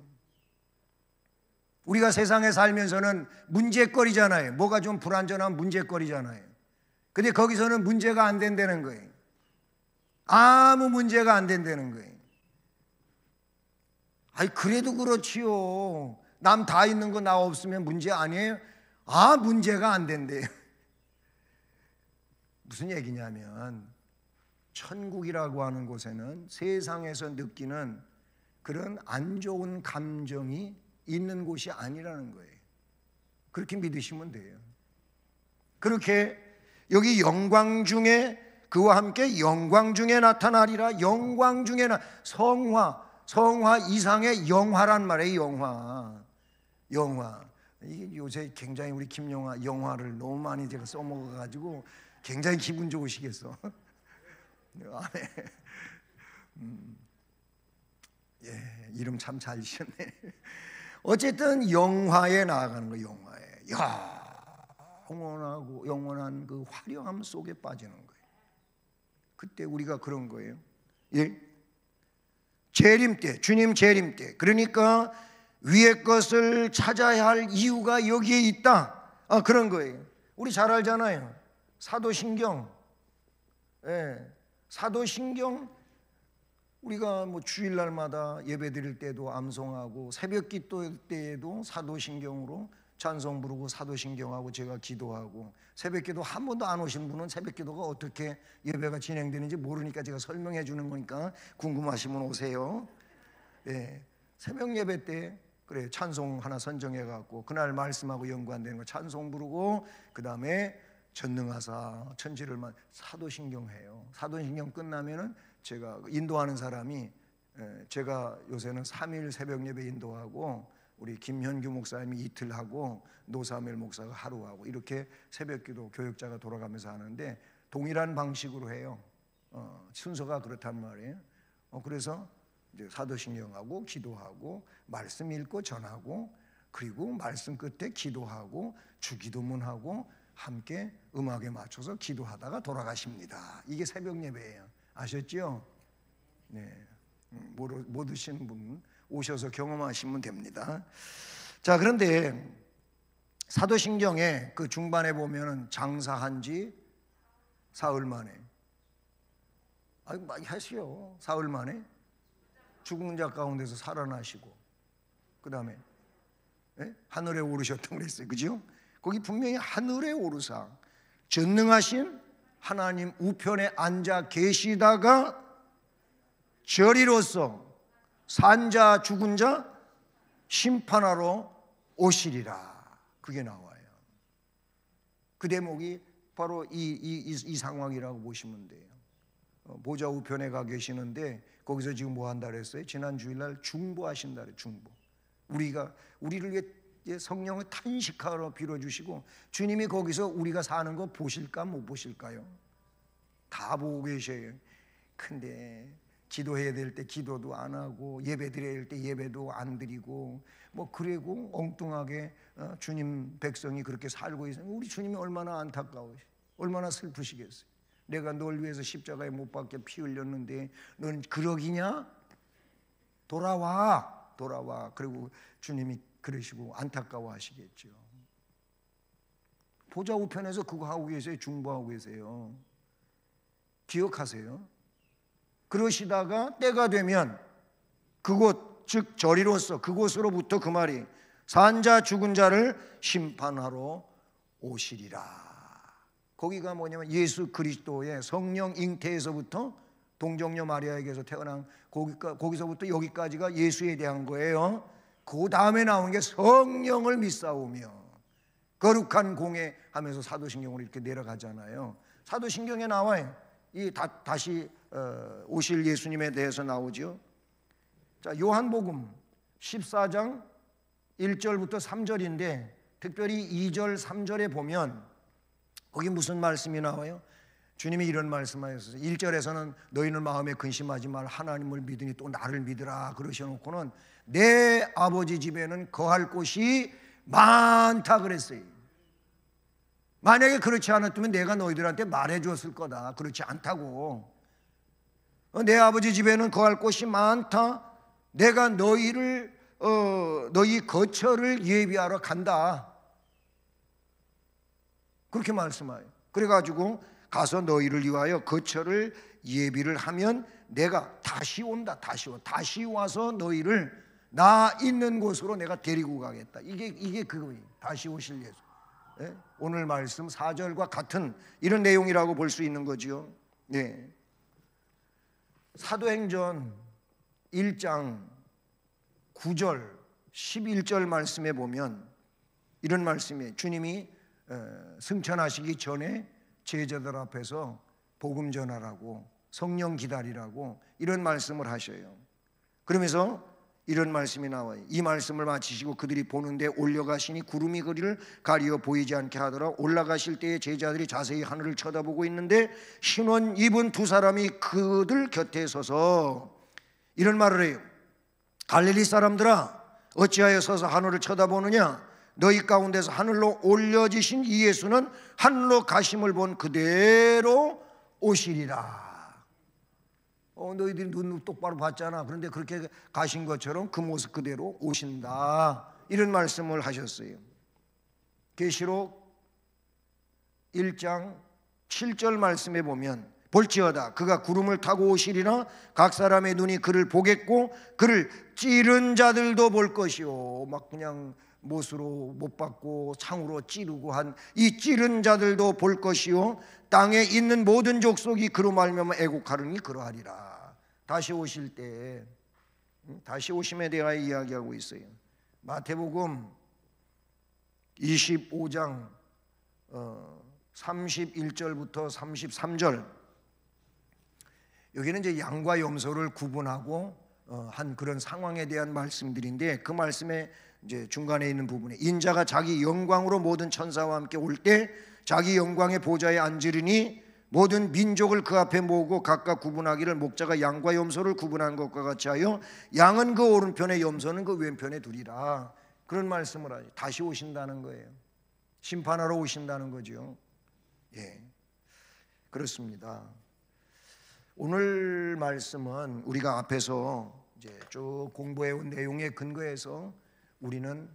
우리가 세상에 살면서는 문제거리잖아요. 뭐가 좀 불안전한 문제거리잖아요. 근데 거기서는 문제가 안 된다는 거예요. 아무 문제가 안 된다는 거예요. 그래도 그렇지요. 남 다 있는 거 나 없으면 문제 아니에요? 문제가 안 된대요. 무슨 얘기냐면 천국이라고 하는 곳에는 세상에서 느끼는 그런 안 좋은 감정이 있는 곳이 아니라는 거예요. 그렇게 믿으시면 돼요. 그렇게 여기 영광 중에 그와 함께 영광 중에 나타나리라. 영광 중에 성화 이상의 영화란 말이에요. 영화. 이게 요새 굉장히 우리 김영화 영화를 너무 많이 제가 써먹어가지고 굉장히 기분 좋으시겠어. 예, 이름 참 잘 지었네. 어쨌든 영화에 나아가는 거예요. 영원한 그 화려함 속에 빠지는 거예요. 그때 우리가 그런 거예요. 예? 재림 때, 주님 재림 때. 그러니까 위의 것을 찾아야 할 이유가 여기에 있다. 그런 거예요. 우리 잘 알잖아요. 사도신경. 예. 사도신경 우리가 뭐 주일날마다 예배 드릴 때도 암송하고 새벽 기도 때에도 사도신경으로 찬송 부르고 사도신경하고 제가 기도하고, 새벽 기도 한 번도 안 오신 분은 새벽 기도가 어떻게 예배가 진행되는지 모르니까 제가 설명해 주는 거니까 궁금하시면 오세요. 네, 새벽 예배 때 그래 찬송 하나 선정해 갖고 그날 말씀하고 연관되는 거 찬송 부르고 그 다음에 전능하사 천지를 사도신경 해요. 사도신경 끝나면은 제가 인도하는 사람이, 제가 요새는 3일 새벽 예배 인도하고 우리 김현규 목사님이 이틀 하고 노사멜 목사가 하루 하고 이렇게 새벽기도 교역자가 돌아가면서 하는데 동일한 방식으로 해요. 순서가 그렇단 말이에요. 그래서 이제 사도신경하고 기도하고 말씀 읽고 전하고 그리고 말씀 끝에 기도하고 주기도문하고 함께 음악에 맞춰서 기도하다가 돌아가십니다. 이게 새벽 예배예요. 아셨죠? 네. 못 오시는 분 오셔서 경험하시면 됩니다. 자, 그런데 사도신경의 그 중반에 보면은 장사한 지 사흘 만에 많이 하시오. 사흘 만에 죽은 자 가운데서 살아나시고, 그 다음에 하늘에 오르셨다고 그랬어요. 그죠? 거기 분명히 하늘에 오르사 전능하신 하나님 우편에 앉아 계시다가 저리로서 산자 죽은 자 심판하러 오시리라. 그게 나와요. 그 대목이 바로 이 상황이라고 보시면 돼요. 보좌 우편에 가 계시는데 거기서 지금 뭐 한다 그랬어요? 지난 주일날 중보하신다 그랬어요. 중보. 우리를 위해 성령을 탄식하러 빌어주시고, 주님이 거기서 우리가 사는 거 보실까 못 보실까요? 다 보고 계셔요. 근데 기도해야 될 때 기도도 안 하고, 예배 드려야 될 때 예배도 안 드리고, 뭐 그리고 엉뚱하게 주님 백성이 그렇게 살고 있어요. 우리 주님이 얼마나 안타까우시, 얼마나 슬프시겠어요. 내가 널 위해서 십자가에 못 박혀 피 흘렸는데 넌 그러기냐? 돌아와. 그리고 주님이 그러시고 안타까워 하시겠죠. 보좌 우편에서 그거 하고 계세요. 중보하고 계세요. 기억하세요. 그러시다가 때가 되면 그곳, 즉 저리로서 그곳으로부터, 그 말이 산자 죽은 자를 심판하러 오시리라. 거기가 뭐냐면 예수 그리스도의 성령 잉태에서부터 동정녀 마리아에게서 태어난 거기서부터 여기까지가 예수에 대한 거예요. 그 다음에 나온 게 성령을 믿사오며 거룩한 공회 하면서 사도신경으로 이렇게 내려가잖아요. 사도신경에 나와요. 다시 오실 예수님에 대해서 나오죠. 자, 요한복음 14장 1절부터 3절인데 특별히 2절 3절에 보면 거기 무슨 말씀이 나와요? 주님이 이런 말씀하셨어요. 1절에서는 너희는 마음에 근심하지 말, 하나님을 믿으니 또 나를 믿으라 그러셔놓고는 내 아버지 집에는 거할 곳이 많다 그랬어요. 만약에 그렇지 않았다면 내가 너희들한테 말해주었을 거다. 그렇지 않다고. 내 아버지 집에는 거할 곳이 많다. 내가 너희 거처를 예비하러 간다. 그렇게 말씀해요. 그래가지고 가서 너희를 위하여 거처를 예비를 하면 내가 다시 온다. 다시 와서 너희를 나 있는 곳으로 내가 데리고 가겠다. 이게 그거예요. 다시 오실 예수. 예? 오늘 말씀 4절과 같은 이런 내용이라고 볼 수 있는 거지요. 예. 사도행전 1장 9절 11절 말씀에 보면 이런 말씀이에요. 주님이 승천하시기 전에 제자들 앞에서 복음 전하라고, 성령 기다리라고 이런 말씀을 하셔요. 그러면서 이런 말씀이 나와요. 이 말씀을 마치시고 그들이 보는데 올려가시니 구름이 그리를 가리어 보이지 않게 하더라. 올라가실 때에 제자들이 자세히 하늘을 쳐다보고 있는데 흰옷 입은 두 사람이 그들 곁에 서서 이런 말을 해요. 갈릴리 사람들아, 어찌하여 서서 하늘을 쳐다보느냐? 너희 가운데서 하늘로 올려지신 이 예수는 하늘로 가심을 본 그대로 오시리라. 너희들이 눈 똑바로 봤잖아. 그런데 그렇게 가신 것처럼 그 모습 그대로 오신다. 이런 말씀을 하셨어요. 계시록 1장 7절 말씀에 보면 볼지어다 그가 구름을 타고 오시리라. 각 사람의 눈이 그를 보겠고 그를 찌른 자들도 볼 것이요. 막 그냥 못으로 못 받고 창으로 찌르고 한 이 찌른 자들도 볼 것이요. 땅에 있는 모든 족속이 그로 말미암아 애곡하느니 그러하리라. 다시 오실 때, 다시 오심에 대하여 이야기하고 있어요. 마태복음 25장 31절부터 33절, 여기는 이제 양과 염소를 구분하고 한 그런 상황에 대한 말씀들인데, 그 말씀에 이제 중간에 있는 부분에 인자가 자기 영광으로 모든 천사와 함께 올 때 자기 영광의 보좌에 앉으리니 모든 민족을 그 앞에 모으고 각각 구분하기를 목자가 양과 염소를 구분한 것과 같이 하여 양은 그 오른편에 염소는 그 왼편에 두리라. 그런 말씀을 하죠. 다시 오신다는 거예요. 심판하러 오신다는 거죠. 예, 그렇습니다. 오늘 말씀은 우리가 앞에서 이제 쭉 공부해온 내용에 근거해서 우리는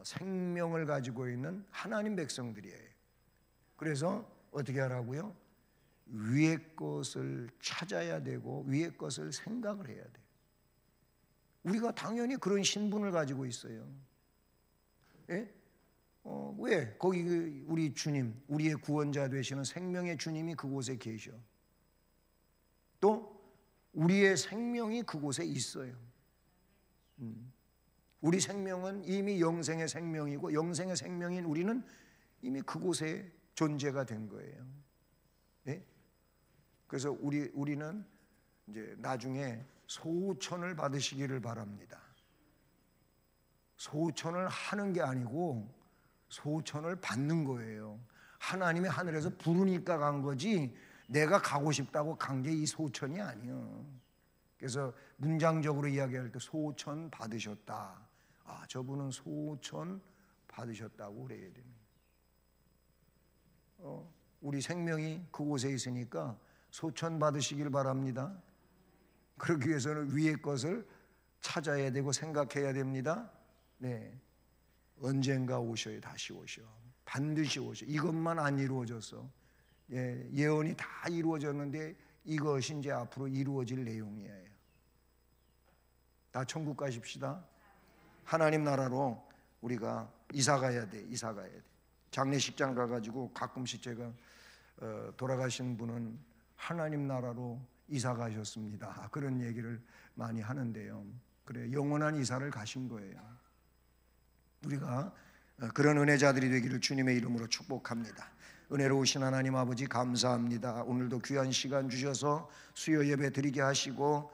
생명을 가지고 있는 하나님 백성들이에요. 그래서 어떻게 하라고요? 위의 것을 찾아야 되고 위의 것을 생각을 해야 돼. 우리가 당연히 그런 신분을 가지고 있어요. 예? 왜? 거기 우리 주님, 우리의 구원자 되시는 생명의 주님이 그곳에 계셔. 또 우리의 생명이 그곳에 있어요. 우리 생명은 이미 영생의 생명이고 영생의 생명인 우리는 이미 그곳에 존재가 된 거예요. 예? 그래서 우리는 이제 나중에 소천을 받으시기를 바랍니다. 소천을 하는 게 아니고 소천을 받는 거예요. 하나님이 하늘에서 부르니까 간 거지 내가 가고 싶다고 간 게 이 소천이 아니에요. 그래서 문장적으로 이야기할 때 소천 받으셨다. 아, 저분은 소천 받으셨다고 그래야 됩니다. 우리 생명이 그곳에 있으니까 소천 받으시길 바랍니다. 그러기 위해서는 위의 것을 찾아야 되고 생각해야 됩니다. 네, 언젠가 오셔요. 다시 오셔. 반드시 오셔. 이것만 안 이루어졌어. 예언이 다 이루어졌는데 이것이 이제 앞으로 이루어질 내용이에요. 다 천국 가십시다. 하나님 나라로 우리가 이사 가야 돼. 이사 가야 돼. 장례식장 가가지고 가끔씩 제가 돌아가신 분은 하나님 나라로 이사 가셨습니다. 그런 얘기를 많이 하는데요. 그래, 영원한 이사를 가신 거예요. 우리가 그런 은혜자들이 되기를 주님의 이름으로 축복합니다. 은혜로우신 하나님 아버지 감사합니다. 오늘도 귀한 시간 주셔서 수요 예배 드리게 하시고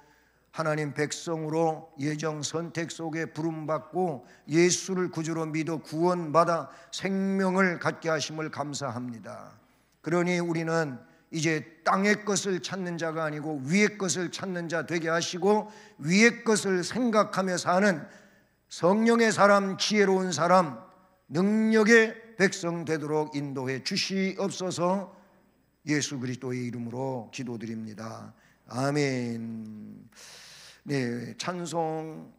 하나님 백성으로 예정 선택 속에 부름받고 예수를 구주로 믿어 구원받아 생명을 갖게 하심을 감사합니다. 그러니 우리는 이제 땅의 것을 찾는 자가 아니고 위의 것을 찾는 자 되게 하시고 위의 것을 생각하며 사는 성령의 사람, 지혜로운 사람, 능력의 백성 되도록 인도해 주시옵소서. 예수 그리스도의 이름으로 기도드립니다. 아멘. 네, 찬송